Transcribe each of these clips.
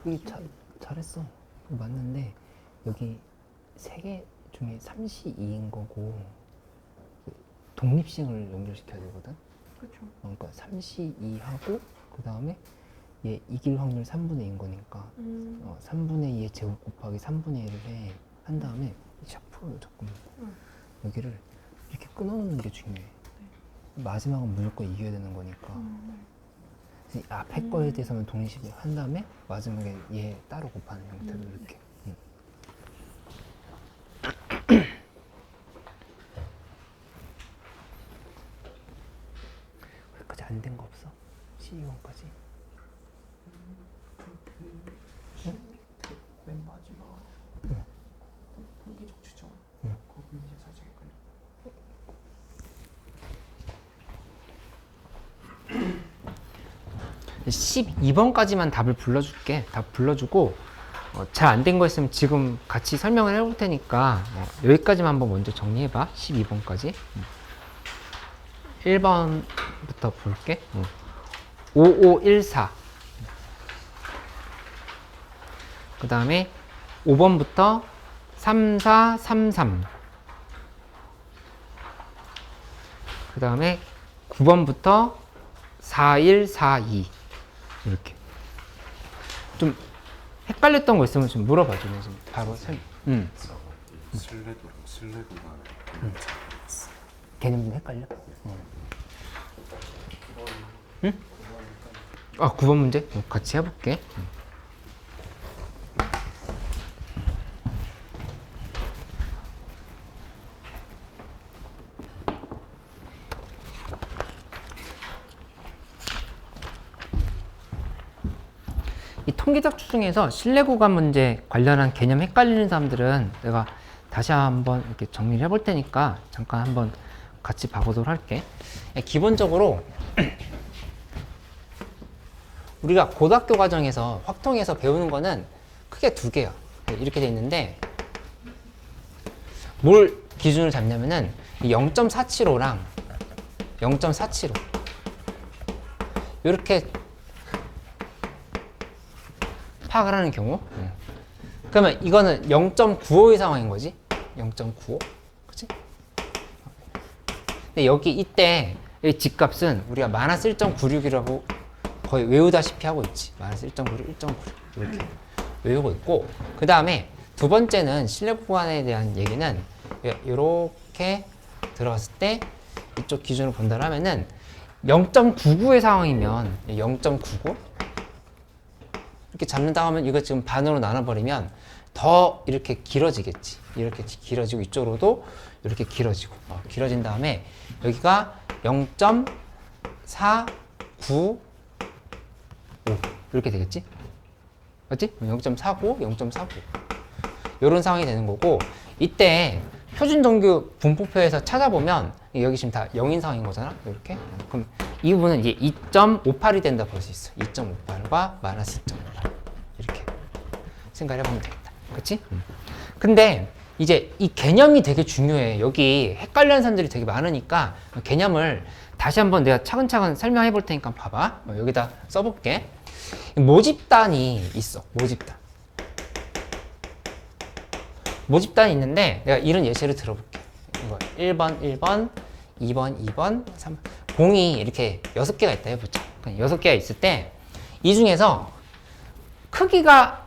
여기 잘했어. 맞는데 여기 세 개 중에 3시 2인 거고 독립식을 연결시켜야 되거든. 그쵸. 그러니까 3시 2하고 그 다음에 얘 이길 확률 3분의 2인 거니까 3분의 2의 제곱 곱하기 3분의 1을 해. 한 다음에 샤프로 잠깐만 여기를 이렇게 끊어놓는 게 중요해. 마지막은 무조건 이겨야 되는 거니까 앞에 거에 대해서는 독립식 한 다음에 마지막에 얘 따로 곱하는 형태로 이렇게. 여기까지 안 된 거 없어? C2번까지? 맨 마지막 통계적 추정 거기 이제 살짝 헷갈려. 12번까지만 답을 불러줄게. 답 불러주고 잘 안 된 거 있으면 지금 같이 설명을 해볼 테니까 여기까지만 한번 먼저 정리해봐. 12번까지 1번부터 볼게. 5514 그 다음에 5번부터 3433 그 다음에 9번부터 4142 이렇게 좀 헷갈렸던 거 있으면 좀 물어봐 줘. 지금 바로 슬래그가 개념 좀 헷갈려? 응? 9번 문제 같이 해볼게. 이 통계적 추정에서 신뢰 구간 문제 관련한 개념 헷갈리는 사람들은 내가 다시 한번 이렇게 정리를 해볼 테니까 잠깐 한번 같이 봐보도록 할게. 기본적으로 우리가 고등학교 과정에서 확통해서 배우는 거는 크게 두 개야. 이렇게 돼 있는데 뭘 기준으로 잡냐면은 0.475랑 0.475 이렇게 파악을 하는 경우. 그러면 이거는 0.95의 상황인 거지. 0.95. 그치? 근데 여기 이때 이 집값은 우리가 마이너스 1.96이라고 거의 외우다시피 하고 있지. 마이너스 1.96, 1.96 이렇게 외우고 있고, 그 다음에 두 번째는 신뢰 구간에 대한 얘기는 이렇게 들어갔을 때 이쪽 기준으로 본다 하면은 0.99의 상황이면 0.99 이렇게 잡는다 하면 이거 지금 반으로 나눠버리면 더 이렇게 길어지겠지. 이렇게 길어지고 이쪽으로도 이렇게 길어지고 길어진 다음에 여기가 0.495 이렇게 되겠지? 맞지? 0.49, 0.49 이런 상황이 되는 거고, 이때 표준정규 분포표에서 찾아보면 여기 지금 다 0인 상황인 거잖아. 이렇게. 그럼 이 부분은 이제 2.58이 된다 볼 수 있어. 2.58과 마이너스 2.58 이렇게 생각을 해보면 되겠다. 그치? 근데 이제 이 개념이 되게 중요해. 여기 헷갈리는 사람들이 되게 많으니까 개념을 다시 한번 내가 차근차근 설명해 볼 테니까 봐봐. 여기다 써볼게. 모집단이 있어. 모집단이 있는데 내가 이런 예시를 들어볼게. 이거 1번, 1번, 2번, 2번, 3번. 공이 이렇게 6개가 있다 해보자. 6개가 있을 때 이 중에서 크기가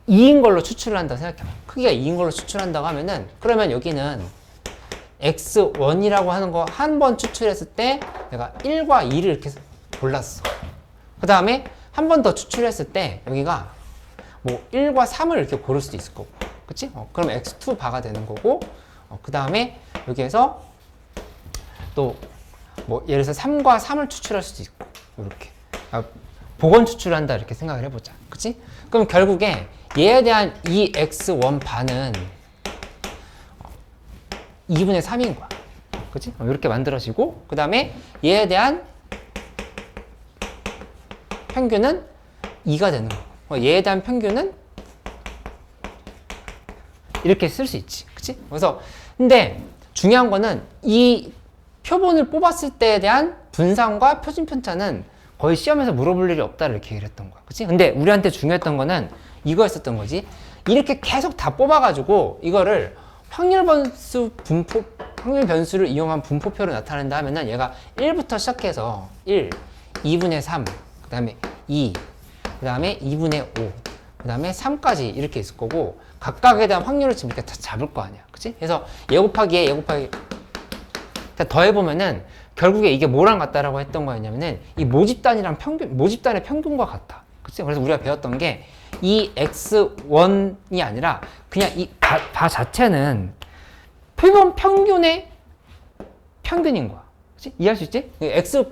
2인 걸로 추출을 한다고 생각해봐. 크기가 2인 걸로 추출한다고 하면은, 그러면 여기는 x1이라고 하는 거 한 번 추출했을 때 내가 1과 2를 이렇게 골랐어. 그 다음에 한 번 더 추출했을 때 여기가 뭐 1과 3을 이렇게 고를 수도 있을 거고. 그치? 그럼 x2 바가 되는 거고, 그 다음에 여기에서 또 뭐 예를 들어서 3과 3을 추출할 수도 있고, 이렇게. 복원 추출한다 이렇게 생각을 해보자. 그치? 그럼 결국에 얘에 대한 이 x1 반은 2분의 3인 거야. 그치? 이렇게 만들어지고, 그 다음에 얘에 대한 평균은 2가 되는 거고, 얘에 대한 평균은 이렇게 쓸 수 있지. 그치? 그래서 근데 중요한 거는 이 표본을 뽑았을 때에 대한 분산과 표준 편차는 거의 시험에서 물어볼 일이 없다 이렇게 얘기를 했던 거야. 그치? 근데 우리한테 중요했던 거는 이거였었던 거지. 이렇게 계속 다 뽑아가지고 이거를 확률 변수를 이용한 분포표로 나타낸다 하면은 얘가 1부터 시작해서 1, 2분의 3, 그 다음에 2, 그 다음에 2분의 5, 그 다음에 3까지 이렇게 있을 거고 각각에 대한 확률을 지금 이렇게 다 잡을 거 아니야. 그치? 그래서 얘 곱하기 얘 곱하기 더해보면은 결국에 이게 뭐랑 같다라고 했던 거였냐면은 이 모집단이랑 모집단의 평균과 같아. 그치? 그래서 우리가 배웠던 게 이 x1이 아니라 그냥 이 바 자체는 표본 평균의 평균인 거야. 그치? 이해할 수 있지? x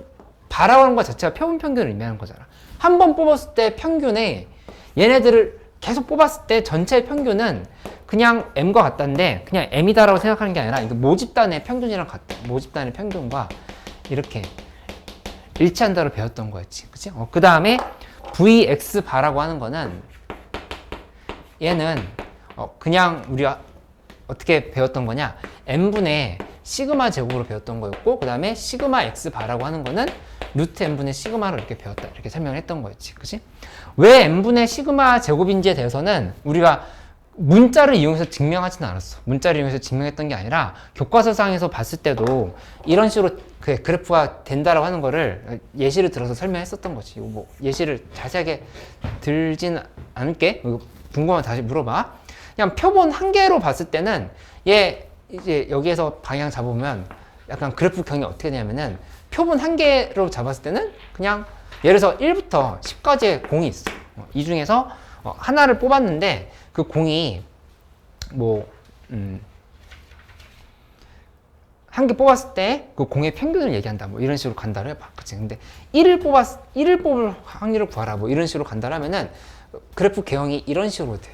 바라고 하는 것 자체가 표본 평균을 의미하는 거잖아. 한 번 뽑았을 때 평균에 얘네들을 계속 뽑았을 때 전체 평균은 그냥 m과 같다는데 그냥 m이다라고 생각하는 게 아니라 이거 모집단의 평균이랑 같다. 모집단의 평균과 이렇게 일치한다로 배웠던 거였지. 그치? 그 다음에 vx 바라고 하는 거는 얘는 그냥 우리가 어떻게 배웠던 거냐, n분의 시그마 제곱으로 배웠던 거였고 그 다음에 시그마 x 바라고 하는 거는 루트 n분의 시그마로 이렇게 배웠다 이렇게 설명을 했던 거였지. 그치? 왜 n분의 시그마 제곱인지에 대해서는 우리가 문자를 이용해서 증명하지는 않았어. 문자를 이용해서 증명했던 게 아니라 교과서상에서 봤을 때도 이런 식으로 그래프가 된다라고 하는 거를 예시를 들어서 설명했었던 거지. 뭐 예시를 자세하게 들진 않을게. 궁금하면 다시 물어봐. 그냥 표본 한 개로 봤을 때는 얘 이제 여기에서 방향 잡으면 약간 그래프 경이 어떻게 되냐면은 표본 한 개로 잡았을 때는 그냥 예를 들어서 1부터 10까지의 공이 있어. 이 중에서 하나를 뽑았는데 그 공이 뭐 한 개 뽑았을 때 그 공의 평균을 얘기한다. 뭐 이런 식으로 간다고 해봐. 그치? 근데 1을 뽑을 확률을 구하라. 뭐 이런 식으로 간다 하면은 그래프 개형이 이런 식으로 돼.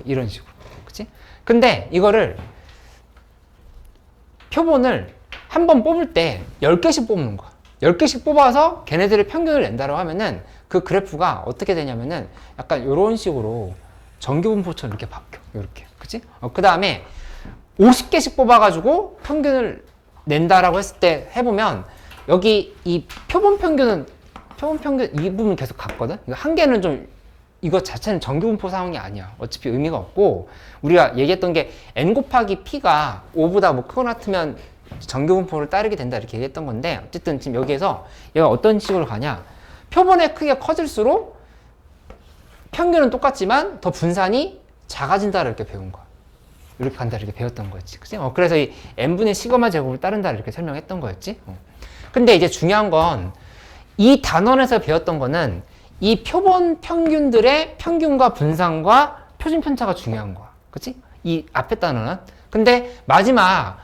이런 식으로. 그치? 근데 이거를 표본을 한 번 뽑을 때 10개씩 뽑는 거야. 10개씩 뽑아서 걔네들의 평균을 낸다고 하면은 그 그래프가 어떻게 되냐면은 약간 이런 식으로 정규분포처럼 이렇게 바뀌어. 이렇게. 그치? 그 다음에 50개씩 뽑아가지고 평균을 낸다라고 했을 때 해보면 여기 이 표본 평균 이 부분 계속 같거든? 한 개는 좀 이거 자체는 정규분포 상황이 아니야. 어차피 의미가 없고 우리가 얘기했던 게 n 곱하기 p가 5보다 뭐 크거나 같으면 정규분포를 따르게 된다 이렇게 얘기했던 건데 어쨌든 지금 여기에서 얘가 어떤 식으로 가냐, 표본의 크기가 커질수록 평균은 똑같지만 더 분산이 작아진다 이렇게 배운 거야. 이렇게 간다 이렇게 배웠던 거였지. 그치? 그래서 이 n분의 시그마 제곱을 따른다 이렇게 설명했던 거였지. 근데 이제 중요한 건 이 단원에서 배웠던 거는 이 표본 평균들의 평균과 분산과 표준 편차가 중요한 거야. 그치? 이 앞에 단어는. 근데 마지막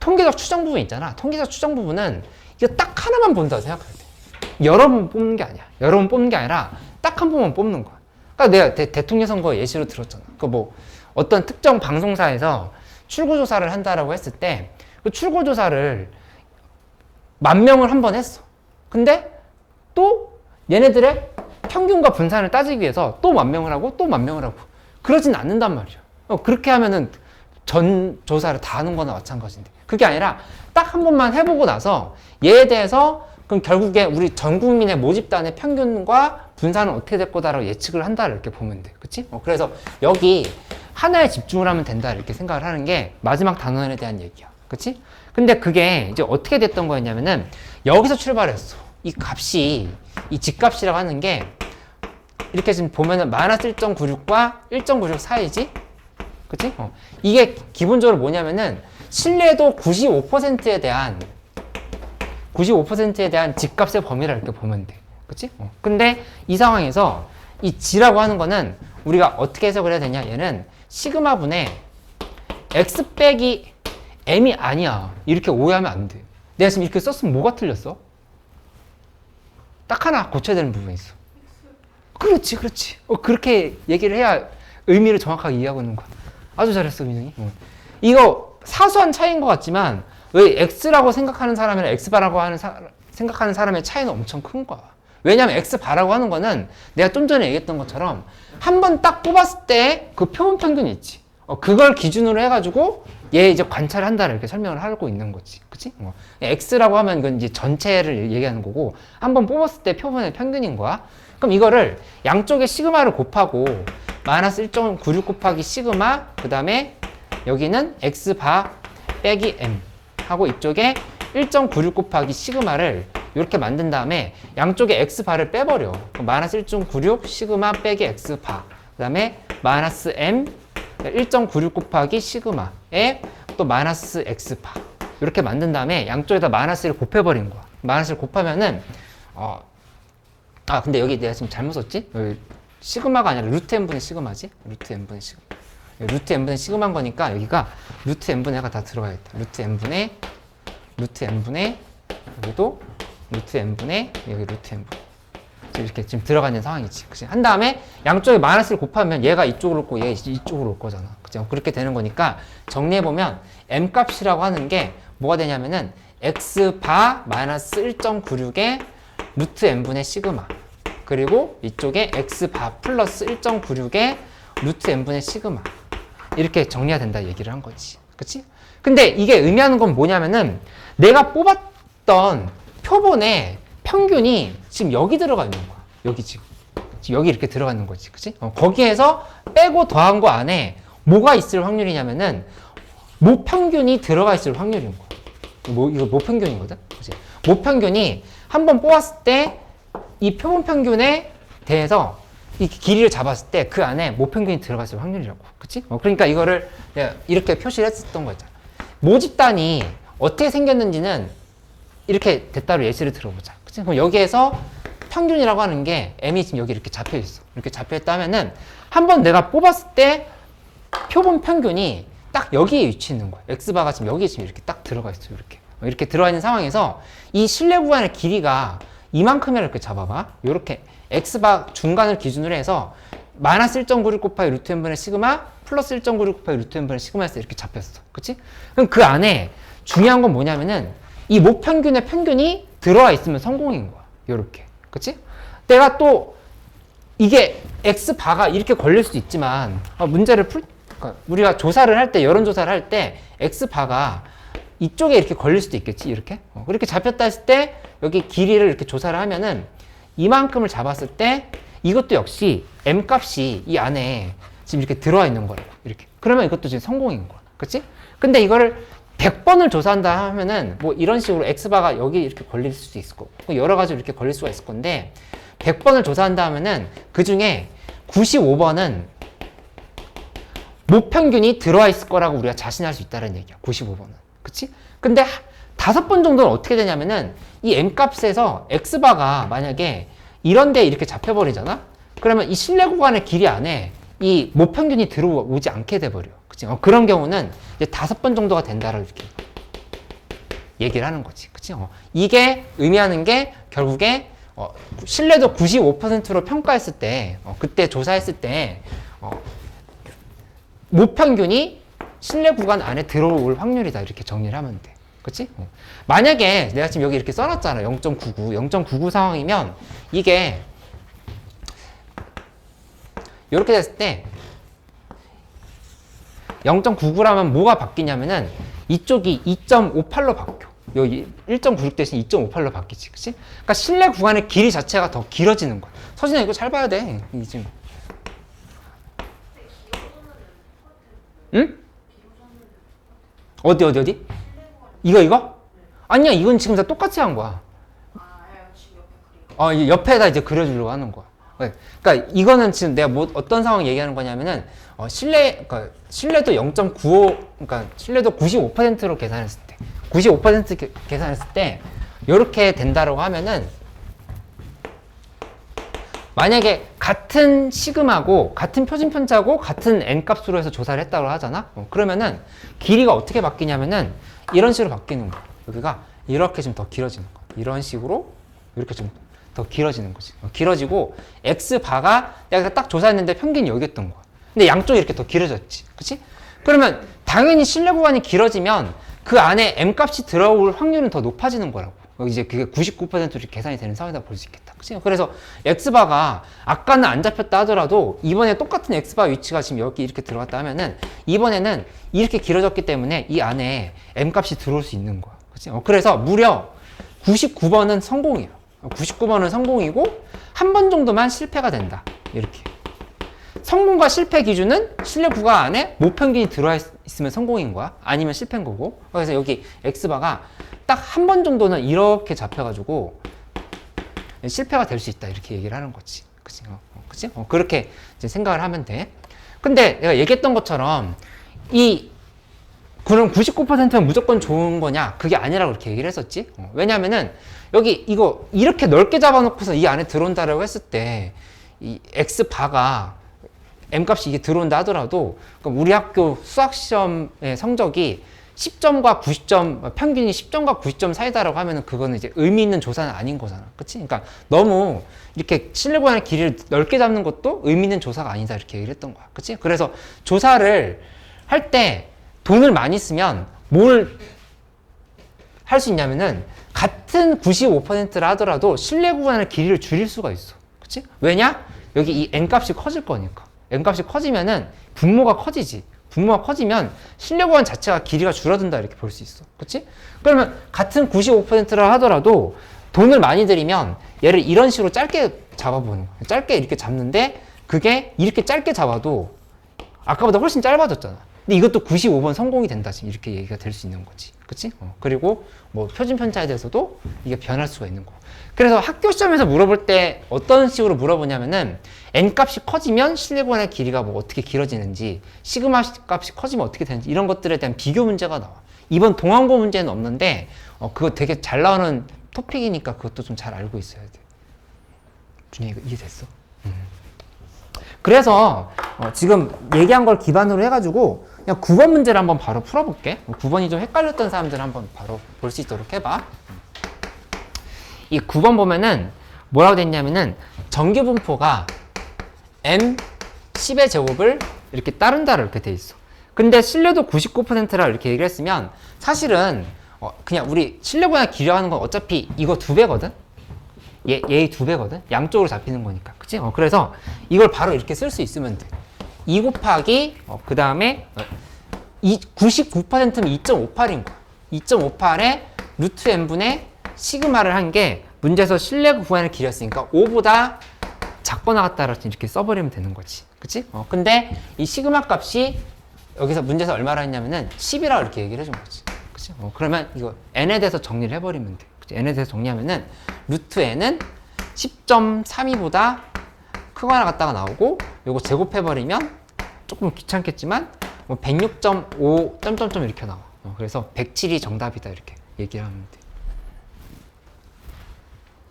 통계적 추정 부분 있잖아. 통계적 추정 부분은 이거 딱 하나만 본다고 생각해야 돼. 여러 번 뽑는 게 아니야. 여러 번 뽑는 게 아니라 딱 한 번만 뽑는 거야. 그러니까 내가 대통령 선거 예시로 들었잖아. 그 뭐 어떤 특정 방송사에서 출구조사를 한다라고 했을 때 그 출구조사를 10,000명을 한 번 했어. 근데 또 얘네들의 평균과 분산을 따지기 위해서 또 10,000명을 하고 또 10,000명을 하고 그러진 않는단 말이야. 그렇게 하면은 전 조사를 다 하는 거나 마찬가지인데 그게 아니라 딱 한 번만 해보고 나서 얘에 대해서 그럼 결국에 우리 전 국민의 모집단의 평균과 분산은 어떻게 될 거다라고 예측을 한다 이렇게 보면 돼. 그치? 그래서 여기 하나에 집중을 하면 된다 이렇게 생각을 하는 게 마지막 단원에 대한 얘기야. 그치? 근데 그게 이제 어떻게 됐던 거였냐면은 여기서 출발했어. 이 값이, 이 집값이라고 하는 게 이렇게 지금 보면은 마이너스 1.96과 1.96 사이지? 그치? 이게 기본적으로 뭐냐면은 신뢰도 95%에 대한 집값의 범위라 이렇게 보면 돼. 그치? 근데 이 상황에서 이 G라고 하는 거는 우리가 어떻게 해석을 해야 되냐? 얘는 시그마분의 X 빼기 M이 아니야. 이렇게 오해하면 안 돼. 내가 지금 이렇게 썼으면 뭐가 틀렸어? 딱 하나 고쳐야 되는 부분이 있어. 그렇지. 그렇게 얘기를 해야 의미를 정확하게 이해하고 있는 거야. 아주 잘했어, 민영이. 이거 사소한 차이인 것 같지만 왜 X라고 생각하는 사람이랑 X바라고 생각하는 사람의 차이는 엄청 큰 거야. 왜냐면 X바라고 하는 거는 내가 좀 전에 얘기했던 것처럼 한 번 딱 뽑았을 때 그 표본 평균이 있지. 그걸 기준으로 해가지고 얘 이제 관찰을 한다 이렇게 설명을 하고 있는 거지. 그치? X라고 하면 이건 이제 전체를 얘기하는 거고, 한번 뽑았을 때 표본의 평균인 거야. 그럼 이거를 양쪽에 시그마를 곱하고, 마이너스 1.96 곱하기 시그마, 그 다음에 여기는 X바 빼기 M 하고 이쪽에 1.96 곱하기 시그마를 이렇게 만든 다음에 양쪽에 X바를 빼버려. 그럼 마이너스 1.96 시그마 빼기 X바, 그 다음에 마이너스 M 1.96 곱하기 시그마에 또 마이너스 X바 이렇게 만든 다음에 양쪽에다 마이너스를 곱해버린 거야. 마이너스를 곱하면은 근데 여기 내가 지금 잘못 썼지? 여기 시그마가 아니라 루트 n분의 시그마지? 루트 n분의 시그마. 루트 n분의 시그마인 거니까 여기가 루트 n분의 가 다 들어가야겠다. 루트 n분의 여기도 루트 n분의 여기 루트 n분. 이렇게 지금 들어가 있는 상황이지. 그치? 한 다음에 양쪽에 마이너스를 곱하면 얘가 이쪽으로 올 거고 얘가 이쪽으로 올 거잖아. 그치? 그렇게 되는 거니까 정리해보면 m 값이라고 하는 게 뭐가 되냐면은 x바 마이너스 1.96의 루트 n분의 시그마, 그리고 이쪽에 x바 플러스 1.96의 루트 n분의 시그마, 이렇게 정리가 된다 얘기를 한 거지. 그치? 근데 이게 의미하는 건 뭐냐면은 내가 뽑았던 표본의 평균이 지금 여기 들어가 있는 거야. 여기 지금 여기 이렇게 들어가 있는 거지. 그치? 거기에서 빼고 더한 거 안에 뭐가 있을 확률이냐면은 모평균이 들어가 있을 확률인 거야. 이거 모평균이거든? 그치? 모평균이 한번 뽑았을 때 이 표본 평균에 대해서 이 길이를 잡았을 때 그 안에 모평균이 들어가 있을 확률이라고. 그치? 그러니까 이거를 내가 이렇게 표시를 했었던 거잖아. 모집단이 어떻게 생겼는지는 이렇게 됐다로 예시를 들어보자. 그치? 그럼 여기에서 평균이라고 하는 게 m이 지금 여기 이렇게 잡혀 있어. 이렇게 잡혀 있다면은 한번 내가 뽑았을 때 표본 평균이 딱 여기에 위치해 있는 거야. x바가 지금 여기에 지금 이렇게 딱 들어가 있어. 이렇게 들어가 있는 상황에서 이 실내 구간의 길이가 이만큼이라 이렇게 잡아봐. 이렇게 x바 중간을 기준으로 해서 마이너스 1.96 곱하기 루트 n분의 시그마 플러스 1.96 곱하기 루트 n분의 시그마에서 이렇게 잡혔어. 그치? 그럼 그 안에 중요한 건 뭐냐면은 이 모평균의 평균이 들어와 있으면 성공인 거야. 요렇게. 그치? 내가 또 이게 x바가 이렇게 걸릴 수도 있지만 문제를 그러니까 우리가 조사를 할 때, 여론조사를 할 때 x바가 이쪽에 이렇게 걸릴 수도 있겠지. 이렇게. 그렇게 잡혔다 했을 때 여기 길이를 이렇게 조사를 하면은 이만큼을 잡았을 때 이것도 역시 m 값이 이 안에 지금 이렇게 들어와 있는 거라고. 이렇게. 그러면 이것도 지금 성공인 거야. 그치? 근데 이거를 100번을 조사한다 하면은 뭐 이런 식으로 x바가 여기 이렇게 걸릴 수도 있을 거고 여러 가지로 이렇게 걸릴 수가 있을 건데 100번을 조사한다 하면은 그 중에 95번은 모평균이 들어와 있을 거라고 우리가 자신할 수 있다는 얘기야. 95번은. 그치? 근데 5번 정도는 어떻게 되냐면은 이 m 값에서 x바가 만약에 이런 데 이렇게 잡혀버리잖아? 그러면 이 실내 구간의 길이 안에 이 모평균이 들어오지 않게 돼버려. 그치? 그런 경우는 이제 5번 정도가 된다라고 이렇게 얘기를 하는 거지. 그치? 이게 의미하는 게 결국에 신뢰도 95%로 평가했을 때, 그때 조사했을 때, 모평균이 신뢰 구간 안에 들어올 확률이다. 이렇게 정리를 하면 돼. 그치? 만약에 내가 지금 여기 이렇게 써놨잖아. 0.99 상황이면 이게 이렇게 됐을 때 0.99라면 뭐가 바뀌냐면은 이쪽이 2.58로 바뀌어. 여기 1.96 대신 2.58로 바뀌지. 그치? 그러니까 실내 구간의 길이 자체가 더 길어지는 거야. 서진아 이거 잘 봐야 돼. 이 지금. 응? 어디? 이거? 아니야, 이건 지금 다 똑같이 한 거야. 옆에다 이제 그려주려고 하는 거야. 그러니까 이거는 지금 내가 뭐 어떤 상황 얘기하는 거냐면은 그러니까 신뢰도 0.95, 그러니까 신뢰도 95%로 계산했을 때, 95% 계산했을 때 이렇게 된다라고 하면은 만약에 같은 시그마고 같은 표준 편차고 같은 n 값으로 해서 조사를 했다고 하잖아. 그러면은 길이가 어떻게 바뀌냐면은 이런 식으로 바뀌는 거야. 여기가 이렇게 좀 더 길어지는 거야. 이런 식으로 이렇게 좀 더 길어지는 거지. 길어지고 x바가 내가 딱 조사했는데 평균이 여기였던 거야. 근데 양쪽이 이렇게 더 길어졌지. 그치? 그러면 당연히 신뢰 구간이 길어지면 그 안에 m 값이 들어올 확률은 더 높아지는 거라고. 이제 그게 99%로 계산이 되는 상황이다 볼 수 있겠다. 그치? 그래서 x바가 아까는 안 잡혔다 하더라도 이번에 똑같은 x바 위치가 지금 여기 이렇게 들어갔다 하면은 이번에는 이렇게 길어졌기 때문에 이 안에 m 값이 들어올 수 있는 거야. 그치? 그래서 무려 99번은 성공이에요. 99번은 성공이고 한 번 정도만 실패가 된다. 이렇게. 성공과 실패 기준은 실내 구간 안에 모평균이 들어와 있으면 성공인 거야. 아니면 실패인 거고. 그래서 여기 x바가 딱 한 번 정도는 이렇게 잡혀가지고 실패가 될 수 있다. 이렇게 얘기를 하는 거지. 그치? 그치? 그렇게 이제 생각을 하면 돼. 근데 내가 얘기했던 것처럼 그럼 99%는 무조건 좋은 거냐? 그게 아니라고 이렇게 얘기를 했었지. 왜냐면은 여기 이거 이렇게 넓게 잡아놓고서 이 안에 들어온다라고 했을 때 이 x바가 m값이 이게 들어온다 하더라도 우리 학교 수학시험의 성적이 10점과 90점, 평균이 10점과 90점 사이다라고 하면은 그거는 이제 의미 있는 조사는 아닌 거잖아. 그치? 그러니까 너무 이렇게 실내 구간의 길이를 넓게 잡는 것도 의미 있는 조사가 아니다. 이렇게 얘기를 했던 거야. 그치? 그래서 조사를 할 때 돈을 많이 쓰면 뭘 할 수 있냐면은 같은 95%라 하더라도 실내 구간의 길이를 줄일 수가 있어. 그치? 왜냐? 여기 이 n값이 커질 거니까. n값이 커지면은 분모가 커지지. 분모가 커지면 실내 구간 자체가 길이가 줄어든다 이렇게 볼 수 있어. 그치? 그러면 같은 95%라 하더라도 돈을 많이 들이면 얘를 이런 식으로 짧게 잡아보는 거야. 짧게 이렇게 잡는데 그게 이렇게 짧게 잡아도 아까보다 훨씬 짧아졌잖아. 근데 이것도 95번 성공이 된다. 지금 이렇게 얘기가 될 수 있는 거지. 그치? 그리고 뭐 표준 편차에 대해서도 이게 변할 수가 있는 거. 그래서 학교 시험에서 물어볼 때 어떤 식으로 물어보냐면은 n값이 커지면 실내 구간의 길이가 뭐 어떻게 길어지는지, 시그마 값이 커지면 어떻게 되는지 이런 것들에 대한 비교 문제가 나와. 이번 동항고 문제는 없는데 그거 되게 잘 나오는 토픽이니까 그것도 좀 잘 알고 있어야 돼. 준이 이거 이해됐어? 그래서 지금 얘기한 걸 기반으로 해가지고 그냥 9번 문제를 한번 바로 풀어볼게. 9번이 좀 헷갈렸던 사람들은 한번 바로 볼 수 있도록 해봐. 이 9번 보면은 뭐라고 됐냐면은 정규 분포가 m 10의 제곱을 이렇게 따른다 이렇게 돼 있어. 근데 실내도 99%라 이렇게 얘기를 했으면 사실은 그냥 우리 실내 구간을 길이하는 건 어차피 이거 2배거든? 얘의 2배거든? 양쪽으로 잡히는 거니까. 그치? 그래서 이걸 바로 이렇게 쓸 수 있으면 돼. 2 곱하기, 그 다음에 99%면 2.58인 거야. 2.58에 루트 n분의 시그마를 한 게 문제에서 실내 구간을 길였으니까 5보다 작거나 같다라고 이렇게 써버리면 되는 거지. 그치? 근데 이 시그마 값이 여기서 문제에서 얼마라 했냐면은 10이라고 이렇게 얘기를 해준 거지. 그치? 그러면 이거 n에 대해서 정리를 해버리면 돼. 그치? n에 대해서 정리하면은 루트 n은 10.32보다 크거나 같다가 나오고 요거 제곱해버리면 조금 귀찮겠지만 106.5 점점점 이렇게 나와. 그래서 107이 정답이다 이렇게 얘기를 하면 돼.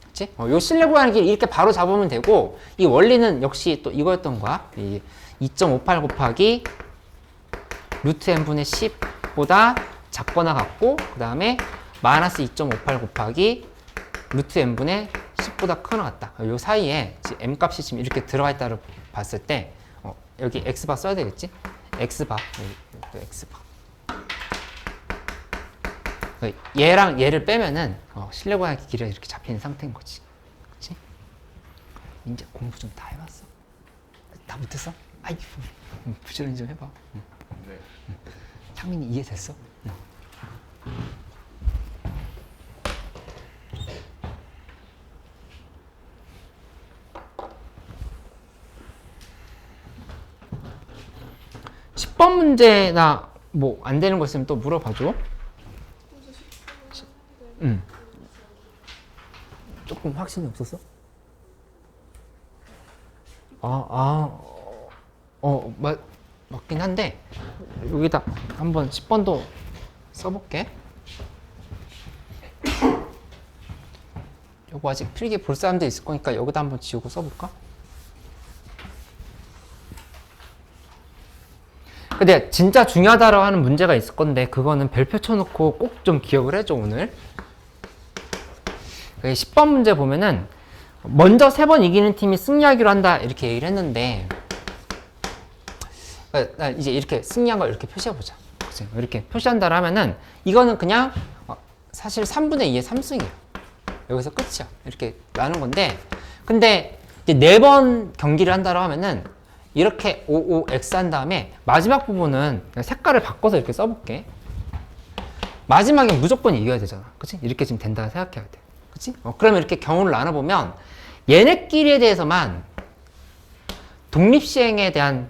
그치? 요 실내 구간의 길 이렇게 바로 잡으면 되고 이 원리는 역시 또 이거였던 거야. 2.58 곱하기 루트 n분의 10보다 작거나 같고 그 다음에 마이너스 2.58 곱하기 루트 n분의 10보다 크거나 같다. 요 사이에 m 값이 지금 이렇게 들어가 있다를 봤을 때 여기 x바 써야 되겠지? x바 여기 또 x바 얘랑 얘를 빼면은 실내 구간의 길이가 이렇게 잡히는 상태인 거지. 그치? 이제 공부 좀 다 해봤어? 다 못했어? 아이 부지런히 좀 해봐. 네. 상민이 이해됐어? 10번 문제나 뭐 안 되는 거 있으면 또 물어봐줘. 조금 확신이 없었어? 맞긴 한데 여기다 한번 10번도 써볼게. 요거 아직 필기 볼 사람도 있을 거니까 여기다 한번 지우고 써볼까? 근데 진짜 중요하다라고 하는 문제가 있을 건데 그거는 별표 쳐놓고 꼭 좀 기억을 해줘 오늘. 10번 문제 보면은 먼저 3번 이기는 팀이 승리하기로 한다 이렇게 얘기를 했는데 이제 이렇게 승리한 걸 이렇게 표시해보자. 이렇게 표시한다라 하면은 이거는 그냥 사실 3분의 2의 3승이야. 여기서 끝이야. 이렇게 나는 건데, 근데 이제 4번 경기를 한다고 하면은 이렇게 5x 한 다음에 마지막 부분은 그냥 색깔을 바꿔서 이렇게 써볼게. 마지막에 무조건 이겨야 되잖아. 그치? 이렇게 지금 된다 생각해야 돼. 그치? 그러면 이렇게 경우를 나눠보면 얘네끼리에 대해서만 독립시행에 대한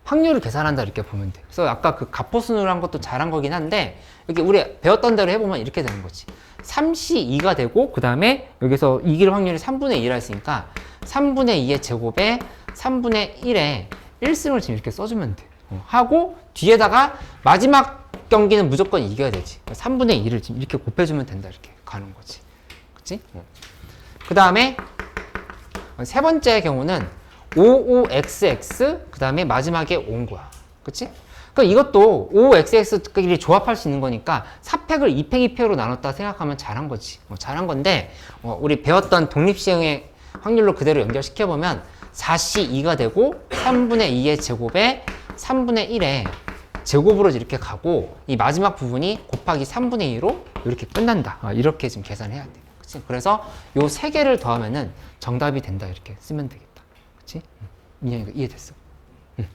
확률을 계산한다 이렇게 보면 돼. 그래서 아까 그 가포순으로 한 것도 잘한 거긴 한데 이렇게 우리 배웠던 대로 해보면 이렇게 되는 거지. 3c 2가 되고 그 다음에 여기서 이길 확률이 3분의 2라 했으니까 3분의 2의 제곱에 3분의 1에 1승을 지금 이렇게 써주면 돼. 하고 뒤에다가 마지막 경기는 무조건 이겨야 되지. 3분의 2를 지금 이렇게 곱해주면 된다 이렇게 가는 거지. 그치? 그 다음에 세 번째 경우는 55xx 그 다음에 마지막에 5인 거야. 그치? 그러니까 이것도 55xx끼리 조합할 수 있는 거니까 4팩을 2팩, 2팩으로 나눴다 생각하면 잘한 거지. 잘한 건데 우리 배웠던 독립시행의 확률로 그대로 연결시켜보면 4c 2가 되고 3분의 2의 제곱에 3분의 1에 제곱으로 이렇게 가고 이 마지막 부분이 곱하기 3분의 2로 이렇게 끝난다. 이렇게 지금 계산해야 돼. 그치? 그래서 요 세 개를 더하면은 정답이 된다. 이렇게 쓰면 되겠다. 그치? 민영이가 이해됐어? 아니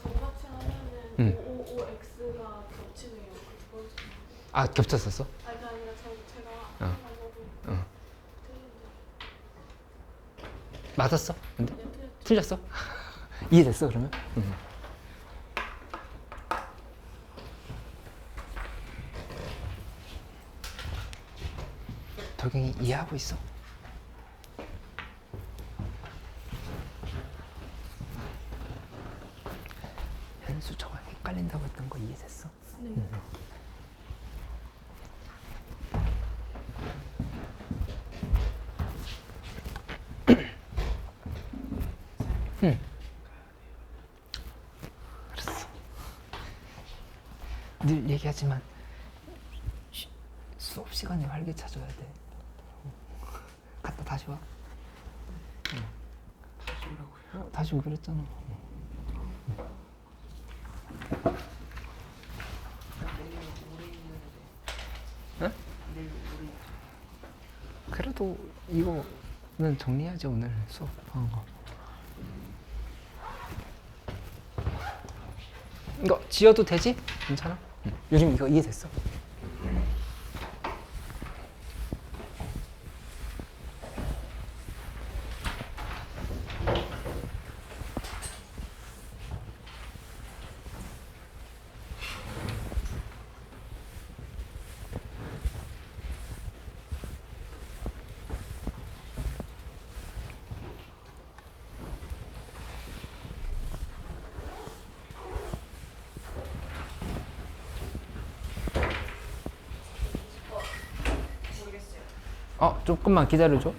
정답치 하면은 555x가 겹치네요. 그 두 번째. 아, 겹쳤었어? 아니 그게 아니라 제가 어. 한 방법은 어. 틀린데. 맞았어? 근데? 네, 틀렸죠. 틀렸어? 이해됐어, 그러면? 덕영이 이해하고 있어? 현수 저거 헷갈린다고 했던 거 이해됐어? 네. 알았어. 늘 얘기하지만 수업 시간에 활기차져야 돼. 갔다 다시 와. 다시 오라고요. 다시 오기로 했잖아. 응? 그래도 이거는 정리하지 오늘 수업한 거. 이거 지어도 되지? 괜찮아? 요즘 이거 이해됐어? 조금만 기다려줘.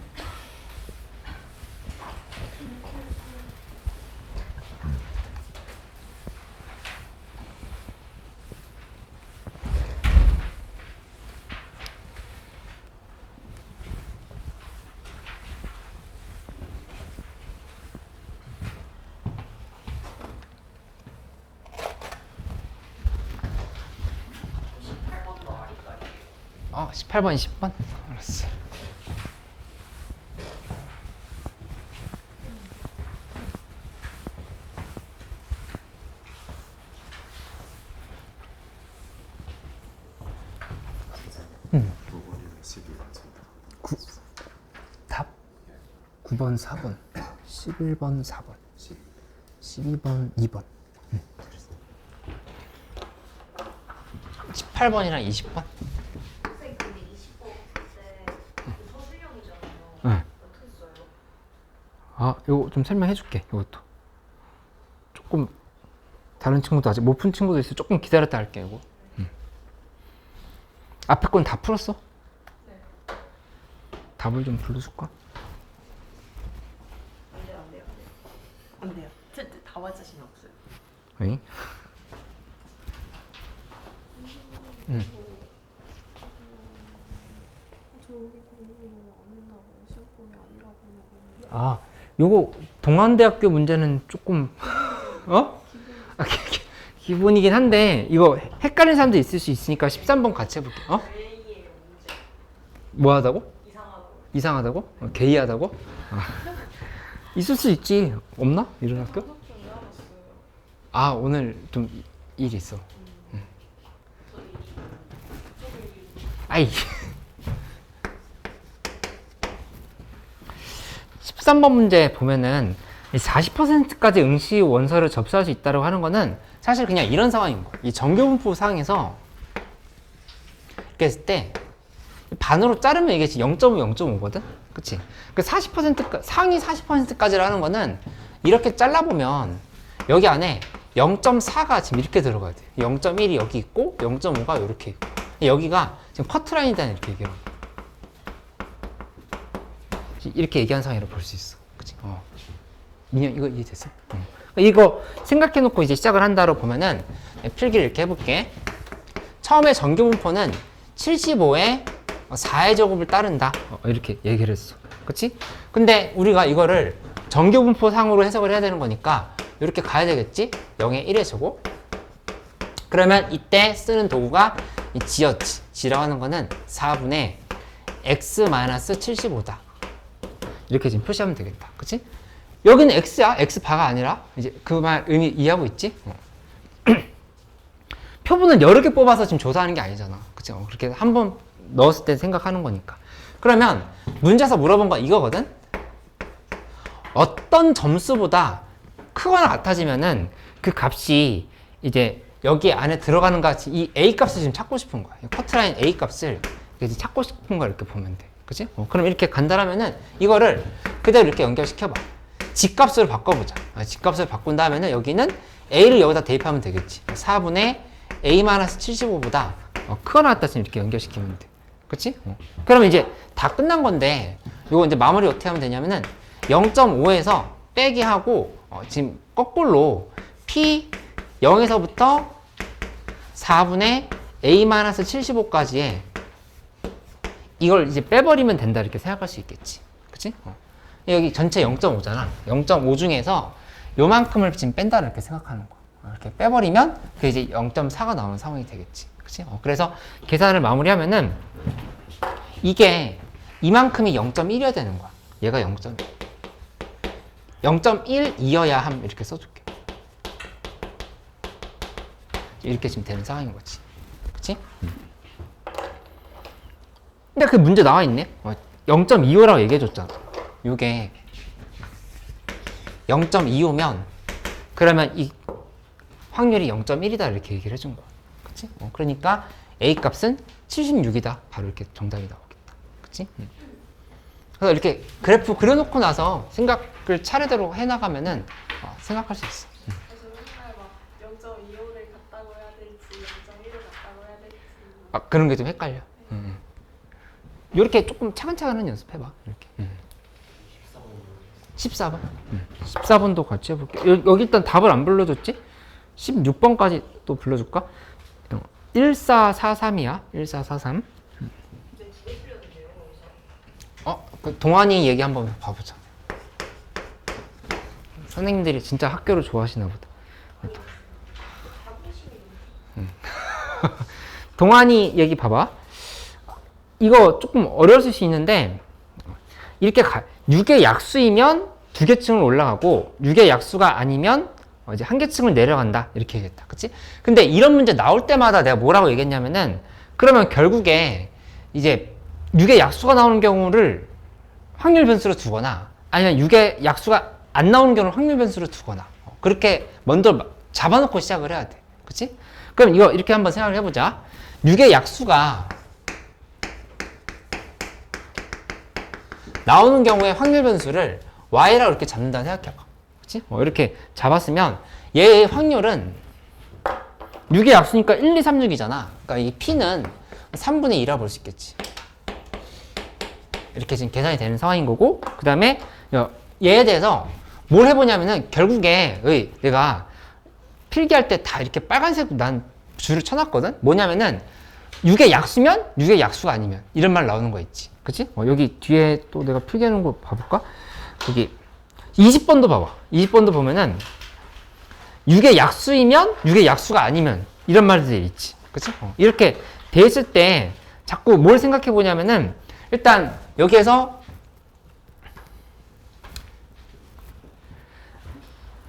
어, 18번, 20번? 알았어. 요번에는 12 맞습니다. 답 9번, 4번, 11번, 4번, 12번, 2번. 18번이랑 20번? 선생님 근데 20번 그때 그 서술형이잖아요. 응. 어떻게 써요? 아, 이거 좀 설명해 줄게. 이것도 조금 다른 친구도 아직 못 푼 친구도 있어. 조금 기다렸다 할게. 이거. 앞에 건 다 풀었어? 네. 답을 좀 불러줄까? 안 돼요, 안 돼요, 안 돼요. 안 돼요. 다 맞을 자신 없어요. 왜? 저기 공부 안 된다고 시험 보면 아니라고 하고. 아, 요거 동안대학교 문제는 조금 기본이긴 한데 이거 헷갈리는 사람도 있을 수 있으니까 13번 같이 해볼게. A의 문제. 뭐 하다고? 이상하고. 이상하다고? 게이하다고? 아. 있을 수 있지. 없나? 이런 학교? 학교 왜 알았어요? 아, 오늘 좀 일이 있어. 아이. 13번 문제 보면은 40%까지 응시 원서를 접수할 수 있다고 하는 거는 사실 그냥 이런 상황인 거야. 이 정교분포 상에서 이렇게 했을 때 반으로 자르면 이게 0.5, 0.5거든? 그치? 그 40%, 상위 40%까지라는 거는 이렇게 잘라보면 여기 안에 0.4가 지금 이렇게 들어가야 돼. 0.1이 여기 있고 0.5가 이렇게 있고 여기가 지금 커트라인이다 이렇게 얘기해요. 이렇게 얘기한 상황이라고 볼 수 있어. 그치? 민영 이거 이해됐어? 이거 생각해놓고 이제 시작을 한다로 보면은 필기를 이렇게 해볼게. 처음에 정교분포는 75에 4의 제곱을 따른다. 이렇게 얘기를 했어. 그치? 근데 우리가 이거를 정교분포 상으로 해석을 해야 되는 거니까 이렇게 가야 되겠지? 0의 1의 제곱. 그러면 이때 쓰는 도구가 이 지였지. 지라고 하는 거는 4분의 x-75다. 이렇게 지금 표시하면 되겠다. 그치? 여기는 x야. x바가 아니라. 이제 그 말 의미 이해하고 있지? 표본을 여러 개 뽑아서 지금 조사하는 게 아니잖아. 그치? 그렇게 한 번 넣었을 때 생각하는 거니까. 그러면 문제에서 물어본 건 이거거든? 어떤 점수보다 크거나 같아지면은 그 값이 이제 여기 안에 들어가는 같이 이 a 값을 지금 찾고 싶은 거야. 커트라인 a 값을 찾고 싶은 걸 이렇게 보면 돼. 그치? 그럼 이렇게 간단하면은 이거를 그대로 이렇게 연결시켜봐. 집값으로 바꿔보자. 집값을 바꾼 다음에는 여기는 a를 여기다 대입하면 되겠지. 4분의 a-75보다 크거나 같았으면 이렇게 연결시키면 돼. 그치? 그러면 이제 다 끝난 건데 이거 이제 마무리 어떻게 하면 되냐면은 0.5에서 빼기 하고 지금 거꾸로 p 0에서부터 4분의 a-75까지의 이걸 이제 빼버리면 된다 이렇게 생각할 수 있겠지. 그치? 여기 전체 0.5잖아. 0.5 중에서 요만큼을 지금 뺀다 이렇게 생각하는 거야. 이렇게 빼버리면 그게 이제 0.4가 나오는 상황이 되겠지. 그치? 그래서 계산을 마무리하면은 이게 이만큼이 0.1이어야 되는 거야. 얘가 0.1. 0.1이어야 함 이렇게 써줄게. 이렇게 지금 되는 상황인 거지. 그치? 근데 그 문제 나와 있네. 0.25라고 얘기해줬잖아. 이게 0.25면 그러면 이 확률이 0.1이다 이렇게 얘기를 해준 거야. 그치? 그러니까 A 값은 76이다. 바로 이렇게 정답이 나오겠다. 그치? 그래서 이렇게 그래프 그려놓고 나서 생각을 차례대로 해나가면은 생각할 수 있어. 그래서 맨날 막 0.25를 같다고 해야 될지 0.1을 같다고 해야 될지 그런 게 좀 헷갈려. 이렇게 조금 차근차근 연습해봐. 이렇게. 14번. 14번도 같이 해볼게. 여기 일단 답을 안 불러줬지? 16번까지 또 불러줄까? 1443이야. 1443. 그 동환이 얘기 한번 봐보자. 선생님들이 진짜 학교를 좋아하시나 보다. 동환이 얘기 봐봐. 이거 조금 어려울 수 있는데 이렇게 6의 약수이면 2개층을 올라가고 6의 약수가 아니면 이제 1개층을 내려간다 이렇게 얘기했다. 그치? 근데 이런 문제 나올 때마다 내가 뭐라고 얘기했냐면은 그러면 결국에 이제 6의 약수가 나오는 경우를 확률 변수로 두거나 아니면 6의 약수가 안 나오는 경우를 확률 변수로 두거나 그렇게 먼저 잡아놓고 시작을 해야 돼. 그치? 그럼 이거 이렇게 한번 생각을 해보자. 6의 약수가 나오는 경우에 확률 변수를 y라고 이렇게 잡는다 생각해봐. 그치? 이렇게 잡았으면 얘의 확률은 6의 약수니까 1, 2, 3, 6이잖아. 그러니까 이 p는 3분의 2라고 볼 수 있겠지. 이렇게 지금 계산이 되는 상황인 거고, 그 다음에 얘에 대해서 뭘 해보냐면은 결국에 내가 필기할 때 다 이렇게 빨간색 난 줄을 쳐놨거든? 뭐냐면은 6의 약수면 6의 약수가 아니면 이런 말 나오는 거 있지. 그치? 여기 뒤에 또 내가 필기하는 거 봐볼까? 여기 20번도 봐봐. 20번도 보면은 6의 약수이면 6의 약수가 아니면 이런 말들이 있지. 그치? 이렇게 돼 있을 때 자꾸 뭘 생각해 보냐면은 일단 여기에서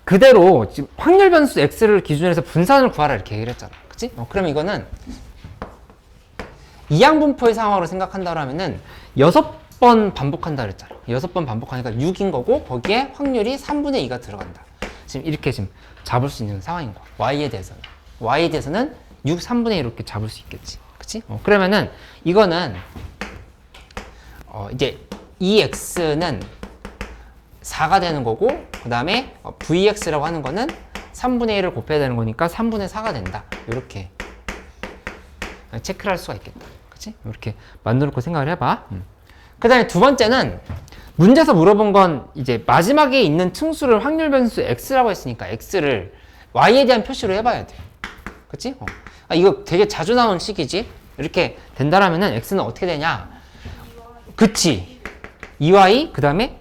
그대로 지금 확률 변수 x를 기준으로 해서 분산을 구하라 이렇게 얘기를 했잖아. 그치? 그럼 이거는 이항분포의 상황으로 생각한다면은 6번 반복한다 그랬잖아. 6번 반복하니까 6인 거고 거기에 확률이 3분의 2가 들어간다. 지금 이렇게 지금 잡을 수 있는 상황인 거야. y에 대해서는 6, 3분의 2 이렇게 잡을 수 있겠지. 그치? 그러면은 이거는 이제 이 x는 4가 되는 거고 그 다음에 vx라고 하는 거는 3분의 1을 곱해야 되는 거니까 3분의 4가 된다. 이렇게 체크를 할 수가 있겠다. 그치? 이렇게 만들어 놓고 생각을 해봐. 그 다음에 두 번째는 문제에서 물어본 건 이제 마지막에 있는 층수를 확률 변수 x라고 했으니까 x를 y에 대한 표시로 해봐야 돼. 그치? 이거 되게 자주 나오는 식이지? 이렇게 된다라면은 x는 어떻게 되냐? 그치? 2y 그 다음에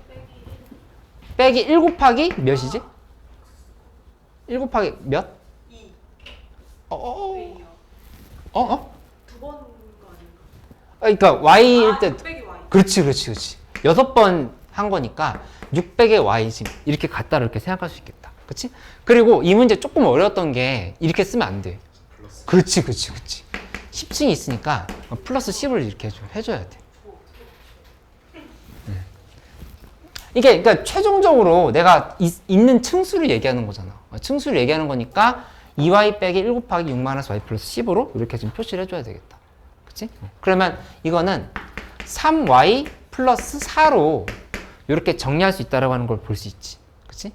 빼기 1 곱하기 몇이지? 1 곱하기 몇? 2. 어? 두번 거 아닌가? 그러니까 y일 때 빼기 y. 그렇지 6번 한 거니까 600의 y 지금 이렇게 같다 이렇게 생각할 수 있겠다. 그치? 그리고 이 문제 조금 어려웠던 게 이렇게 쓰면 안 돼. 그렇지 10층이 있으니까 플러스 10을 이렇게 해줘야 돼. 이게 그러니까 최종적으로 내가 있는 층수를 얘기하는 거잖아. 층수를 얘기하는 거니까 2y 빼기 1 곱하기 6 마이너스 y 플러스 10으로 이렇게 지금 표시를 해줘야 되겠다. 그치? 그러면 이거는 3y 플러스 4로 이렇게 정리할 수 있다라고 하는 걸 볼 수 있지. 그치?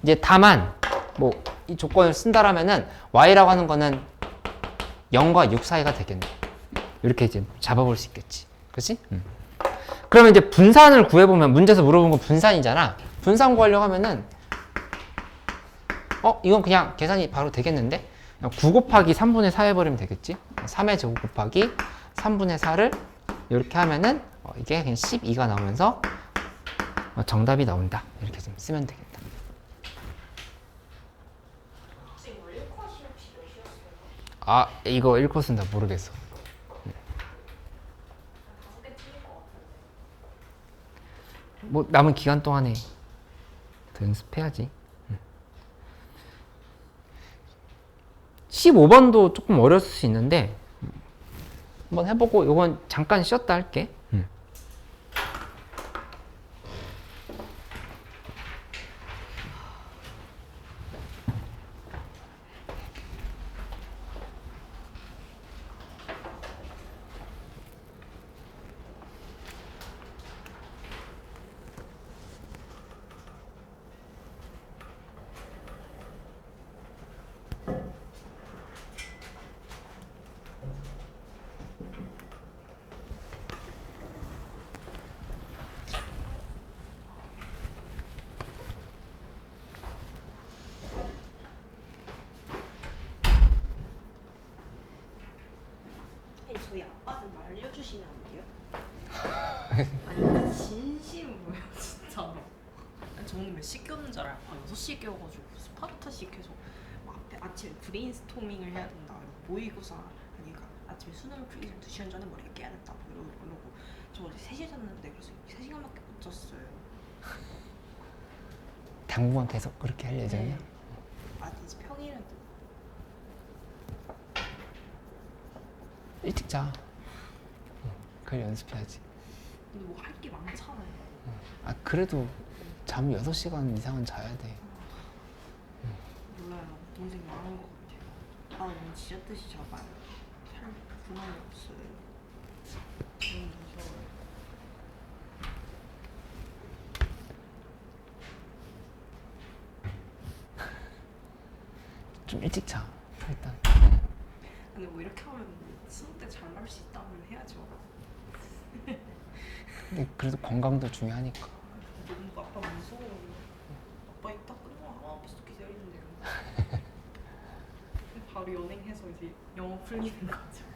이제 다만 뭐 이 조건을 쓴다라면은 y라고 하는 거는 0과 6 사이가 되겠네. 이렇게 이제 잡아볼 수 있겠지. 그치? 그러면 이제 분산을 구해보면 문제에서 물어본 건 분산이잖아. 분산 구하려고 하면은 이건 그냥 계산이 바로 되겠는데 9 곱하기 3분의 4 해버리면 되겠지. 3의 제곱 곱하기 3분의 4를 이렇게 하면은 이게 그냥 12가 나오면서 정답이 나온다. 이렇게 좀 쓰면 되겠다. 이거 1코스는 나 모르겠어. 뭐 남은 기간 동안에 더 연습해야지. 15번도 조금 어려울 수 있는데 한번 해보고 이건 잠깐 쉬었다 할게. 저희 아빠 좀 알려주시면 안 돼요? 아니 진심 뭐야 진짜. 아니, 저는 몇 시 깨우는 줄 알아요? 6시에 깨워가지고 스파르타식 계속 막 앞에 아침에 브레인스토밍을 해야 된다. 모의고사 그러니까 아침에 수능을 풀기 전 2시간 전에 머리가 깨야 된다. 이러고 저 어제 3시에 잤는데 그래서 3시간밖에 못 잤어요. 당분간 계속 그렇게 할 예정이야? 네. 이제 평일에도 일찍 자. 그걸 연습해야지. 근데 뭐 할 게 많잖아요. 그래도 잠 6시간 이상은 자야 돼. 몰라요. 동생이 말한 것 같아요. 너무 지졌듯이 잡아요. 살 불만이 없어요. 너무 무서워요. 좀 일찍 자. 일단. 근데 뭐 이렇게 하면 수능 때 잘 나올 수 있다면 해야죠. 근데 그래도 건강도 중요하니까. 너무 아빠 무서워. 아빠 이따 끝나고 하나 앞에서 기다리는데요. 바로 연행해서 이제 영어 풀리는 거죠.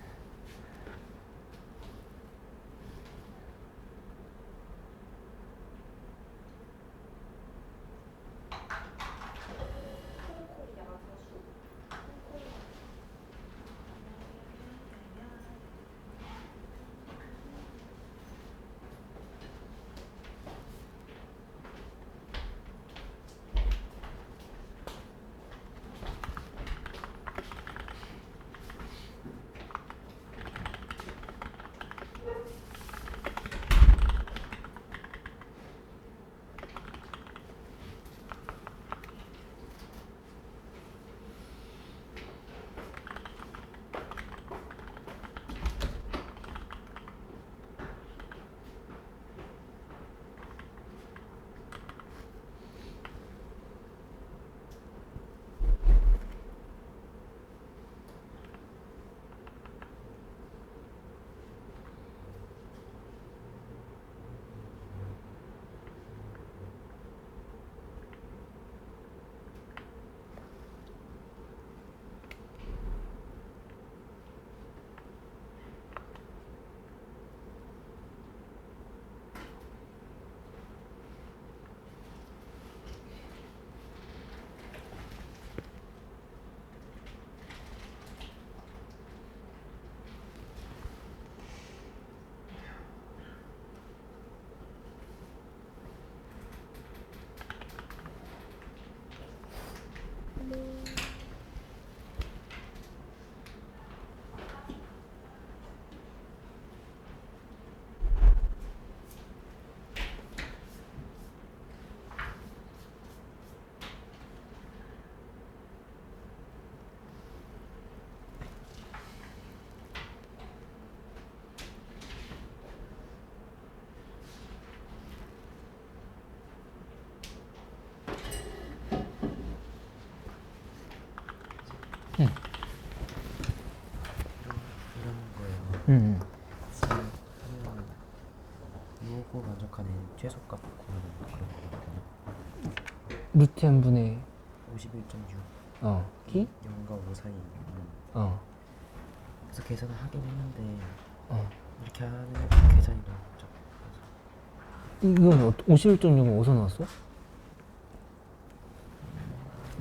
하면 요거 만족하는 최소값 구하는 그런 거거든요. 루트 n 분의 51.6 키? 0과 5 사이 있는. 그래서 계산을 하긴 했는데 이렇게 하는 계산이 너무 복잡해서 이건 51.6은 어디서 나왔어?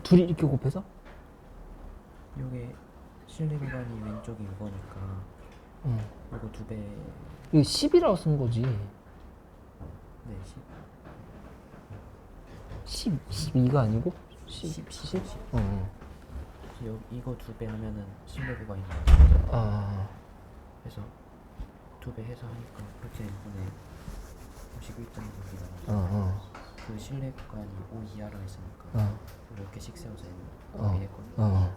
둘이 이렇게 곱해서? 요게 실내 구간이 왼쪽이 이거니까 요거 2배. 이거 10이라고 쓴 거지. 네, 12가 아니고? 10. 이거 2배 하면은 실내 구간이 나와요. 그래서 2배 해서 하니까 그렇게 이번에 51.6이 나와서 그 실내 구간이 5 이하로 했으니까 이렇게 씩 세워서 했거든요.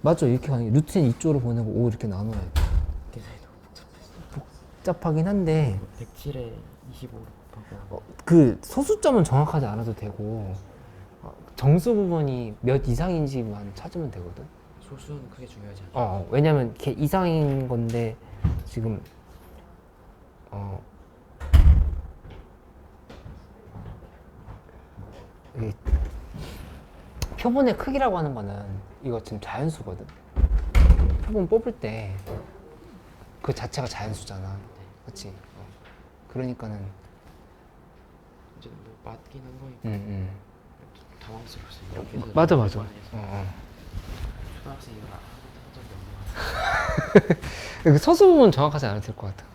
맞죠. 이렇게 가는 게 루트 n 이쪽으로 보내고 5 이렇게 나눠야 돼. 계산이 너무 복잡했어. 복잡하긴 한데 107에 25로 곱하고 그 소수점은 정확하지 않아도 되고 정수 부분이 몇 이상인지만 찾으면 되거든. 소수는 크게 중요하지 않아요. 왜냐면 걔 이상인 건데 지금 이게 표본의 크기라고 하는 거는 이거 지금 자연수거든. 표본 뽑을 때 그 자체가 자연수잖아. 그렇지? 그러니까는 이제 뭐 맞긴 한 거니까 좀 당황스러웠어요. 이렇게 해서 맞아. 초등학생 이걸 한 적이 없는 것 같아요. 서수 부분 정확하지 않아도 될 것 같아.